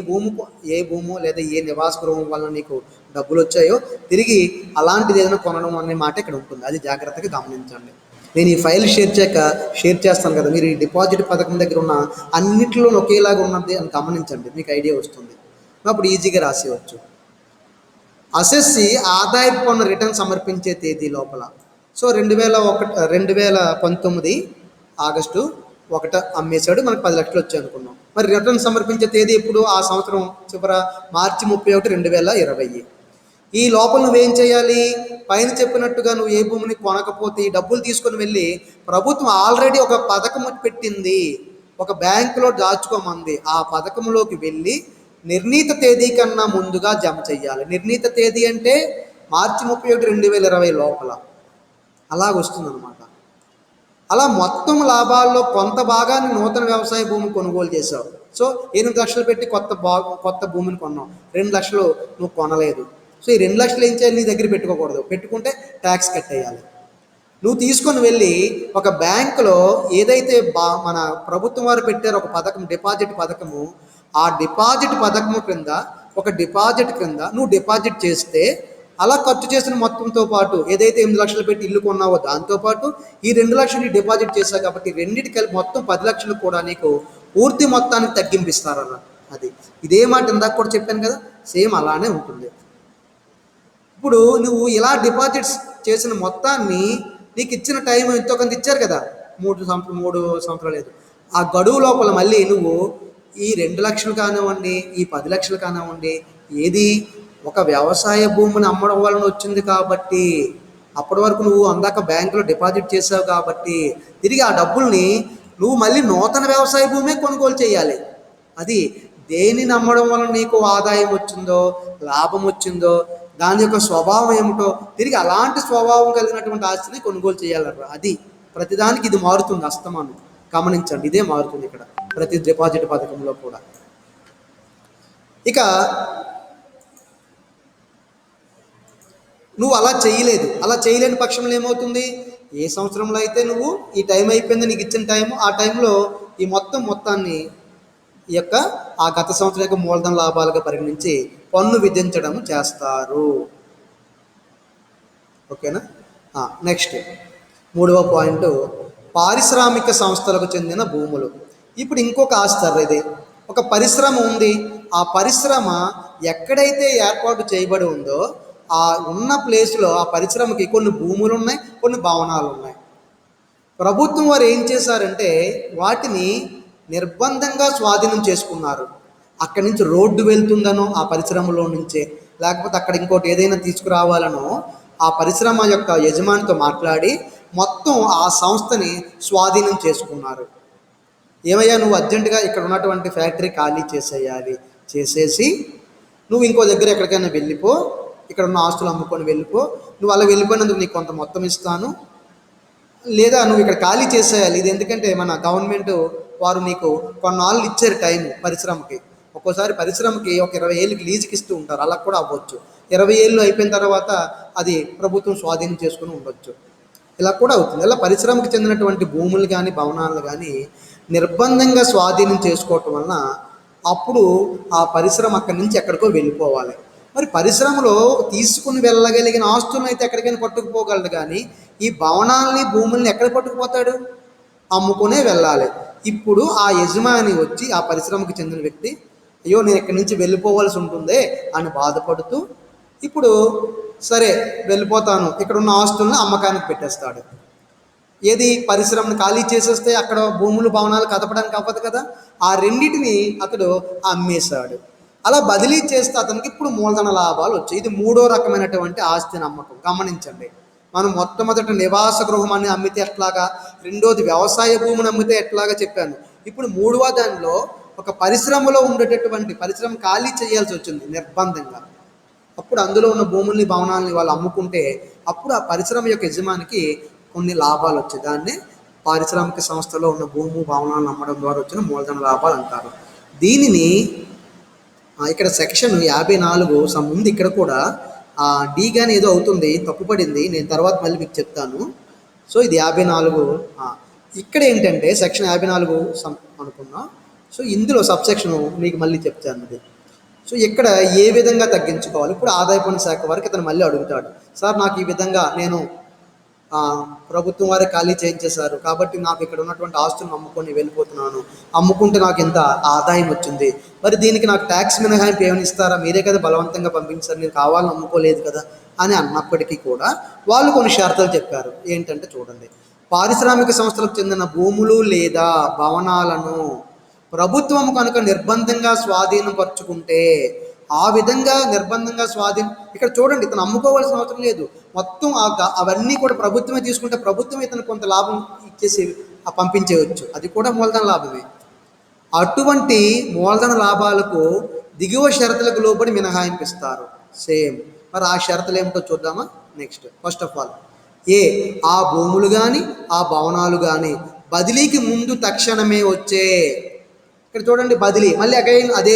భూమో లేదా ఏ నివాస గృహం వల్ల నీకు డబ్బులు వచ్చాయో తిరిగి అలాంటిది ఏదైనా కొనడం అనే మాట ఇక్కడ ఉంటుంది, అది జాగ్రత్తగా గమనించండి. నేను ఈ ఫైల్ షేర్ చేస్తాను కదా, మీరు ఈ డిపాజిట్ పథకం దగ్గర ఉన్న అన్నింటిలో ఒకేలాగా ఉన్నది అని గమనించండి, మీకు ఐడియా వస్తుంది. అప్పుడు ఈజీగా రాసేయవచ్చు. అసెస్సి ఆదాయపు పన్ను రిటర్న్ సమర్పించే తేదీ లోపల, సో 2019 ఆగస్టు 1 అమ్మేశాడు, మనకు 10 లక్షలు వచ్చాయి అనుకున్నాం. మరి రిటర్న్ సమర్పించే తేదీ ఎప్పుడు? ఆ సంవత్సరం చివర మార్చి 31, 2020. ఈ లోపల నువ్వేం చేయాలి? పైన చెప్పినట్టుగా నువ్వు ఏ భూమిని కొనకపోతే ఈ డబ్బులు తీసుకొని వెళ్ళి, ప్రభుత్వం ఆల్రెడీ ఒక పథకం పెట్టింది, ఒక బ్యాంకులో దాచుకోమంది, ఆ పథకంలోకి వెళ్ళి నిర్ణీత తేదీ కన్నా ముందుగా జమ చెయ్యాలి. నిర్ణీత తేదీ అంటే మార్చి 31, 2020 లోపల అలాగొస్తుంది అనమాట. అలా మొత్తం లాభాల్లో కొంత భాగాన్ని నూతన వ్యవసాయ భూమి కొనుగోలు చేసావు. సో 8 లక్షలు పెట్టి కొత్త భూమిని కొన్నావు, 2 లక్షలు నువ్వు కొనలేదు. సో ఈ 2 లక్షలు ఏం చేయాలి? నీ దగ్గర పెట్టుకోకూడదు, పెట్టుకుంటే ట్యాక్స్ కట్టేయాలి. నువ్వు తీసుకొని వెళ్ళి ఒక బ్యాంకులో ఏదైతే మన ప్రభుత్వం వారు పెట్టారో ఒక పథకం, డిపాజిట్ పథకము, ఆ డిపాజిట్ పథకము క్రింద ఒక డిపాజిట్ క్రింద నువ్వు డిపాజిట్ చేస్తే, అలా ఖర్చు చేసిన మొత్తంతో పాటు ఏదైతే 8 లక్షలు పెట్టి ఇల్లు కొన్నావో దాంతోపాటు ఈ 2 లక్షలు డిపాజిట్ చేశావు కాబట్టి రెండింటి కలిపి మొత్తం 10 లక్షలు కూడా నీకు పూర్తి మొత్తానికి తగ్గింపిస్తారన్న. అది ఇదే మాట ఇందాక కూడా చెప్పాను కదా, సేమ్ అలానే ఉంటుంది. ఇప్పుడు నువ్వు ఇలా డిపాజిట్స్ చేసిన మొత్తాన్ని, నీకు ఇచ్చిన టైం ఎంతో కొంత ఇచ్చారు కదా, 3 సంవత్సరాలు లేదు, ఆ గడువు లోపల మళ్ళీ నువ్వు ఈ 2 లక్షలు కానివ్వండి, ఈ 10 లక్షలు కానివ్వండి, ఏది ఒక వ్యవసాయ భూమిని అమ్మడం వలన వచ్చింది కాబట్టి, అప్పటి వరకు నువ్వు అందాక బ్యాంకులో డిపాజిట్ చేసావు కాబట్టి తిరిగి ఆ డబ్బుల్ని నువ్వు మళ్ళీ నూతన వ్యవసాయ భూమే కొనుగోలు చేయాలి. అది దేనిని అమ్మడం వలన నీకు ఆదాయం వచ్చిందో, లాభం వచ్చిందో, దాని యొక్క స్వభావం ఏమిటో, తిరిగి అలాంటి స్వభావం కలిగినటువంటి ఆస్తిని కొనుగోలు చేయాలరా. అది ప్రతిదానికి ఇది మారుతుంది, అస్తమానం గమనించండి, ఇదే మారుతుంది ఇక్కడ ప్రతి డిపాజిట్ పథకంలో కూడా. ఇక నువ్వు అలా చేయలేని పక్షంలో ఏమవుతుంది? ఏ సంవత్సరంలో అయితే నువ్వు ఈ టైం అయిపోయింది, నీకు ఇచ్చిన టైము, ఆ టైంలో ఈ మొత్తాన్ని ఈ యొక్క ఆ గత సంవత్సరం యొక్క మూలధన లాభాలుగా పరిగణించి పన్ను విధించడం చేస్తారు. ఓకేనా? నెక్స్ట్ 3వ పాయింట్, పారిశ్రామిక సంస్థలకు చెందిన భూములు. ఇప్పుడు ఇంకొక ఆస్తి, ఇది ఒక పరిశ్రమ ఉంది, ఆ పరిశ్రమ ఎక్కడైతే ఏర్పాటు చేయబడి ఉందో ఆ ఉన్న ప్లేస్లో ఆ పరిశ్రమకి కొన్ని భూములు ఉన్నాయి, కొన్ని భవనాలు ఉన్నాయి. ప్రభుత్వం వారు ఏం చేశారంటే వాటిని నిర్బంధంగా స్వాధీనం చేసుకున్నారు. అక్కడి నుంచి రోడ్డు వెళ్తుందనో ఆ పరిశ్రమలో నుంచే, లేకపోతే అక్కడ ఇంకోటి ఏదైనా తీసుకురావాలనో ఆ పరిశ్రమ యొక్క యజమానితో మాట్లాడి మొత్తం ఆ సంస్థని స్వాధీనం చేసుకున్నారు. ఏమయ్యా, నువ్వు అర్జెంటుగా ఇక్కడ ఉన్నటువంటి ఫ్యాక్టరీ ఖాళీ చేసేసి నువ్వు ఇంకో దగ్గర ఎక్కడికైనా వెళ్ళిపో, ఇక్కడ ఉన్న ఆస్తులు అమ్ముకొని వెళ్ళిపో, నువ్వు అలా వెళ్ళిపోయినందుకు నీకు కొంత మొత్తం ఇస్తాను, లేదా నువ్వు ఇక్కడ ఖాళీ చేసేయాలి. ఇది ఎందుకంటే మన గవర్నమెంట్ వారు నీకు కొన్నాళ్ళు ఇచ్చారు టైం పరిశ్రమకి. ఒక్కోసారి పరిశ్రమకి ఒక 20 ఏళ్ళకి లీజుకి ఇస్తూ ఉంటారు, అలా కూడా అవ్వచ్చు. 20 ఏళ్ళు అయిపోయిన తర్వాత అది ప్రభుత్వం స్వాధీనం చేసుకుని ఉండొచ్చు, ఇలా కూడా అవుతుంది. ఇలా పరిశ్రమకి చెందినటువంటి భూములు కానీ భవనాలు కానీ నిర్బంధంగా స్వాధీనం చేసుకోవటం వలన అప్పుడు ఆ పరిశ్రమ అక్కడి నుంచి ఎక్కడికో వెళ్ళిపోవాలి. మరి పరిశ్రమలో తీసుకుని వెళ్ళగలిగిన ఆస్తులను అయితే ఎక్కడికైనా పట్టుకుపోగలడు, కానీ ఈ భవనాల్ని భూముల్ని ఎక్కడ పట్టుకుపోతాడు? అమ్ముకునే వెళ్ళాలి. ఇప్పుడు ఆ యజమాని వచ్చి ఆ పరిశ్రమకు చెందిన వ్యక్తి, అయ్యో నేను ఇక్కడి నుంచి వెళ్ళిపోవాల్సి ఉంటుందే అని బాధపడుతూ, ఇప్పుడు సరే వెళ్ళిపోతాను, ఇక్కడ ఉన్న ఆస్తులను అమ్మకానికి పెట్టేస్తాడు. ఏది పరిశ్రమను ఖాళీ చేసేస్తే అక్కడ భూములు భవనాలు కదపడానికి అవ్వదు కదా, ఆ రెండింటిని అతడు అమ్మేశాడు. అలా బదిలీ చేస్తే అతనికి ఇప్పుడు మూలధన లాభాలు వచ్చాయి. ఇది 3వ రకమైనటువంటి ఆస్తి నమ్మకం. గమనించండి, మనం మొట్టమొదటి నివాస గృహం అమ్మితే ఎట్లాగా, రెండోది వ్యవసాయ భూమిని అమ్మితే ఎట్లాగా చెప్పాను. ఇప్పుడు 3వ దానిలో ఒక పరిశ్రమలో ఉండేటటువంటి పరిశ్రమ ఖాళీ చేయాల్సి వచ్చింది నిర్బంధంగా. అప్పుడు అందులో ఉన్న భూముల్ని భవనాలని వాళ్ళు అమ్ముకుంటే అప్పుడు ఆ పరిశ్రమ యొక్క యజమానికి కొన్ని లాభాలు వచ్చాయి. దాన్ని పారిశ్రామిక సంస్థలో ఉన్న భూము భవనాలను అమ్మడం ద్వారా వచ్చిన మూలధన లాభాలు అంటారు. దీనిని ఇక్కడ సెక్షన్ 54 ముందు ఇక్కడ కూడా డి కానీ ఏదో అవుతుంది, తప్పుపడింది, నేను తర్వాత మళ్ళీ మీకు చెప్తాను. సో ఇది 54. ఇక్కడ ఏంటంటే సెక్షన్ 54 అనుకున్నా. సో ఇందులో సబ్సెక్షన్ మీకు మళ్ళీ చెప్తాను అది. సో ఇక్కడ ఏ విధంగా తగ్గించుకోవాలి, ఇప్పుడు ఆదాయ పన్ను శాఖ వారికి ఇతను మళ్ళీ అడుగుతాడు, సార్ నాకు ఈ విధంగా నేను ప్రభుత్వం వారే ఖాళీ చేయించేశారు, కాబట్టి నాకు ఇక్కడ ఉన్నటువంటి ఆస్తులను అమ్ముకొని వెళ్ళిపోతున్నాను, అమ్ముకుంటే నాకు ఇంత ఆదాయం వచ్చింది, మరి దీనికి నాకు ట్యాక్స్ మినహాయింపు ఏమైనా ఇస్తారా, మీరే కదా బలవంతంగా పంపించారు, నేను కావాలని అమ్ముకోలేదు కదా అని అన్నప్పటికీ కూడా వాళ్ళు కొన్ని షరతులు చెప్పారు. ఏంటంటే చూడండి, పారిశ్రామిక సంస్థలకు చెందిన భూములు లేదా భవనాలను ప్రభుత్వం కనుక నిర్బంధంగా స్వాధీనపరుచుకుంటే, ఆ విధంగా నిర్బంధంగా ఇక్కడ చూడండి, ఇతను అమ్ముకోవాల్సిన అవసరం లేదు, మొత్తం అవన్నీ కూడా ప్రభుత్వమే తీసుకుంటే ప్రభుత్వం ఇతను కొంత లాభం ఇచ్చేసి పంపించేయవచ్చు, అది కూడా మూలధన లాభమే. అటువంటి మూలధన లాభాలకు దిగువ షరతులకు లోబడి మినహాయింపిస్తారు. సేమ్. మరి ఆ షరతులు ఏమిటో చూద్దామా? నెక్స్ట్, ఫస్ట్ ఆఫ్ ఆల్, ఆ భూములు కానీ ఆ భవనాలు కానీ బదిలీకి ముందు తక్షణమే వచ్చే, ఇక్కడ చూడండి బదిలీ, మళ్ళీ అగైన్ అదే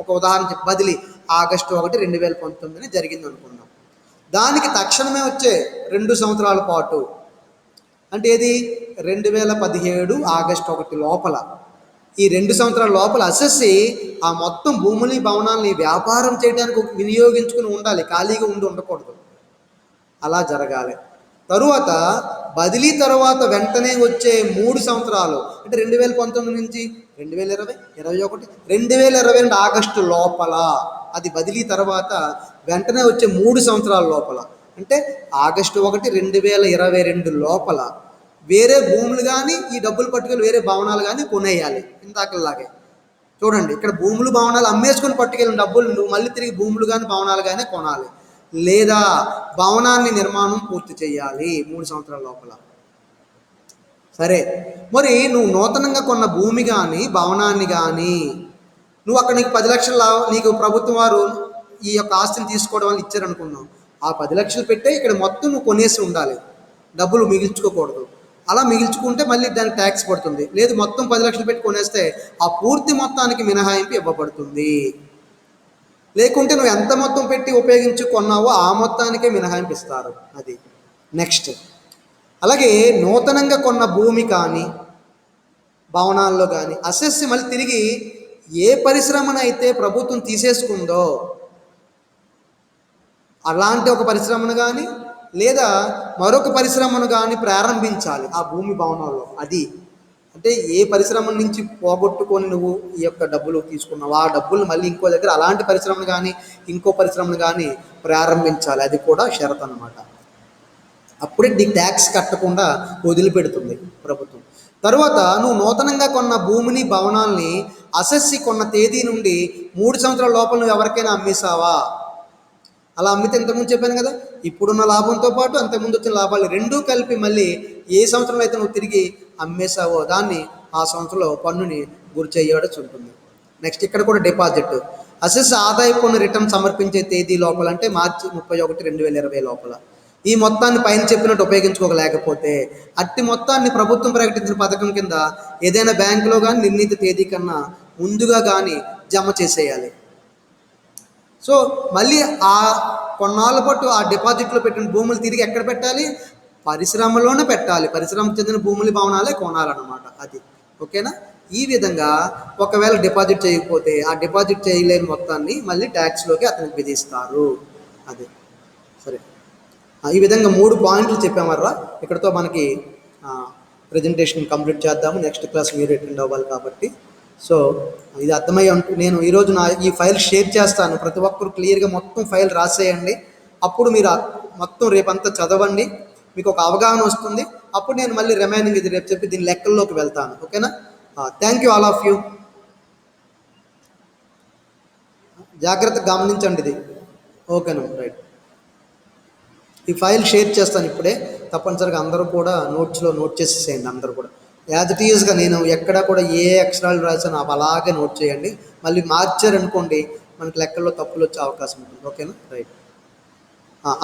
ఒక ఉదాహరణ చెప్పి, బదిలీ ఆగస్టు 1, 2019 జరిగింది అనుకుందాం. దానికి తక్షణమే వచ్చే 2 సంవత్సరాల పాటు, అంటే ఏది 2017 ఆగస్టు 1 లోపల, ఈ 2 సంవత్సరాల లోపల అసెస్సి ఆ మొత్తం భూముల్ని భవనాల్ని వ్యాపారం చేయడానికి వినియోగించుకుని ఉండాలి, ఖాళీగా ఉండకూడదు. అలా జరగాలి. తరువాత బదిలీ తర్వాత వెంటనే వచ్చే 3 సంవత్సరాలు, అంటే 2019 నుంచి 2020, 2021, 2022 ఆగస్టు లోపల, అది బదిలీ తర్వాత వెంటనే వచ్చే 3 సంవత్సరాల లోపల, అంటే ఆగస్టు 1, 2022 లోపల వేరే భూములు కానీ ఈ డబ్బులు పట్టుకెళ్ళి వేరే భవనాలు కానీ కొనేయాలి. ఇందాకలాగే చూడండి, ఇక్కడ భూములు భవనాలు అమ్మేసుకొని పట్టుకెళ్ళిన డబ్బులు నువ్వు మళ్ళీ తిరిగి భూములు కానీ భవనాలు కానీ కొనాలి, లేదా భవనాన్ని నిర్మాణం పూర్తి చేయాలి 3 సంవత్సరాల లోపల. సరే, మరి నువ్వు నూతనంగా కొన్న భూమి కానీ భవనాన్ని కానీ నువ్వు అక్కడ నీకు 10 లక్షలు నీకు ప్రభుత్వం వారు ఈ యొక్క ఆస్తిని తీసుకోవడం వల్ల ఇచ్చారనుకున్నావు, ఆ 10 లక్షలు పెట్టే ఇక్కడ మొత్తం నువ్వు కొనేసి ఉండాలి, డబ్బులు మిగిల్చుకోకూడదు. అలా మిగిల్చుకుంటే మళ్ళీ దానికి ట్యాక్స్ పడుతుంది. లేదు, మొత్తం 10 లక్షలు పెట్టి కొనేస్తే ఆ పూర్తి మొత్తానికి మినహాయింపు ఇవ్వబడుతుంది. లేకుంటే నువ్వు ఎంత మొత్తం పెట్టి ఉపయోగించుకున్నావో ఆ మొత్తానికే మినహాయింపు ఇస్తారు. అది నెక్స్ట్. అలాగే నూతనంగా కొన్న భూమి కానీ భవనాల్లో కానీ అసెస్సి మళ్ళీ తిరిగి ఏ పరిశ్రమనైతే ప్రభుత్వం తీసేసుకుందో అలాంటి ఒక పరిశ్రమను కానీ లేదా మరొక పరిశ్రమను కానీ ప్రారంభించాలి ఆ భూమి భవనాల్లో. అది అంటే ఏ పరిశ్రమ నుంచి పోగొట్టుకొని నువ్వు ఈ యొక్క డబ్బులు తీసుకున్నావు, ఆ డబ్బులు మళ్ళీ ఇంకో దగ్గర అలాంటి పరిశ్రమను కానీ ఇంకో పరిశ్రమను కానీ ప్రారంభించాలి. అది కూడా షరతు అన్నమాట. అప్పుడే నీకు ట్యాక్స్ కట్టకుండా వదిలిపెడుతుంది ప్రభుత్వం. తర్వాత నువ్వు నూతనంగా కొన్న భూమిని భవనాల్ని అసెస్సి కొన్న తేదీ నుండి 3 సంవత్సరాల లోపల నువ్వు ఎవరికైనా అమ్మేసావా, అలా అమ్మితే ఇంతకుముందు చెప్పాను కదా, ఇప్పుడున్న లాభంతో పాటు అంతకుముందు వచ్చిన లాభాలు రెండూ కలిపి మళ్ళీ ఏ సంవత్సరంలో అయితే నువ్వు తిరిగి అమ్మేసావో దాన్ని ఆ సంవత్సరంలో పన్నుని గురి చేయవలసి ఉంటుంది. నెక్స్ట్, ఇక్కడ కూడా డిపాజిట్ అసెస్ ఆదాయ పన్ను రిటర్న్ సమర్పించే తేదీ లోపల, అంటే మార్చి 31, 2020 లోపల ఈ మొత్తాన్ని పైన చెప్పినట్టు ఉపయోగించుకోలేకపోతే అట్టి మొత్తాన్ని ప్రభుత్వం ప్రకటించిన పథకం కింద ఏదైనా బ్యాంకులో కానీ నిర్ణీత తేదీ కన్నా ముందుగా కానీ జమ చేసేయాలి. సో మళ్ళీ ఆ కొన్నాళ్ళ పాటు ఆ డిపాజిట్లో పెట్టిన భూములు తిరిగి ఎక్కడ పెట్టాలి? పరిశ్రమలోనే పెట్టాలి. పరిశ్రమకు చెందిన భూములు భవనాలే కొనాలన్నమాట. అది ఓకేనా? ఈ విధంగా ఒకవేళ డిపాజిట్ చేయకపోతే ఆ డిపాజిట్ చేయలేని మొత్తాన్ని మళ్ళీ ట్యాక్స్లోకి అతనికి విధిస్తారు. అది సరే. ఈ విధంగా 3 పాయింట్లు చెప్పామర్రా. ఇక్కడతో మనకి ప్రజెంటేషన్ కంప్లీట్ చేద్దాము. నెక్స్ట్ క్లాస్ మీరు అటెండ్ అవ్వాలి కాబట్టి. సో ఇది అర్థమయ్యి నేను ఈరోజు ఈ ఫైల్ షేర్ చేస్తాను. ప్రతి ఒక్కరు క్లియర్గా మొత్తం ఫైల్ రాసేయండి. అప్పుడు మీరు మొత్తం రేపంతా చదవండి, మీకు ఒక అవగాహన వస్తుంది. అప్పుడు నేను మళ్ళీ రిమైనింగ్ ఇది రేపు చెప్పి దీని లెక్కల్లోకి వెళ్తాను. ఓకేనా? Thank you all of you. జాగ్రత్తగా గమనించండి ఇది. ఓకేనా? రైట్. ఈ ఫైల్ షేర్ చేస్తాను ఇప్పుడే. తప్పనిసరిగా అందరూ కూడా నోట్స్లో నోట్ చేసేసేయండి. అందరూ కూడా యాజ్ ఇట్ ఈజ్గా నేను ఎక్కడ కూడా ఏ అక్షరాలు రాసాను అలాగే నోట్ చేయండి. మళ్ళీ మార్చారనుకోండి మనకి లెక్కల్లో తప్పులు వచ్చే అవకాశం ఉంటుంది. ఓకేనా? రైట్.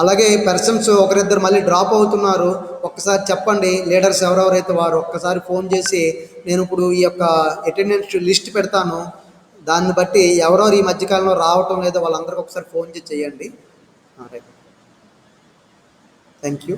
అలాగే పర్సన్స్ ఒకరిద్దరు మళ్ళీ డ్రాప్ అవుతున్నారు. ఒక్కసారి చెప్పండి, లీడర్స్ ఎవరెవరైతే వారు ఒక్కసారి ఫోన్ చేసి నేను ఇప్పుడు ఈ యొక్క అటెండెన్స్ లిస్ట్ పెడతాను, దాన్ని బట్టి ఎవరెవరు ఈ మధ్యకాలంలో రావటం లేదో వాళ్ళందరికీ ఒకసారి ఫోన్ చేసి చేయండి. రైట్. Thank you.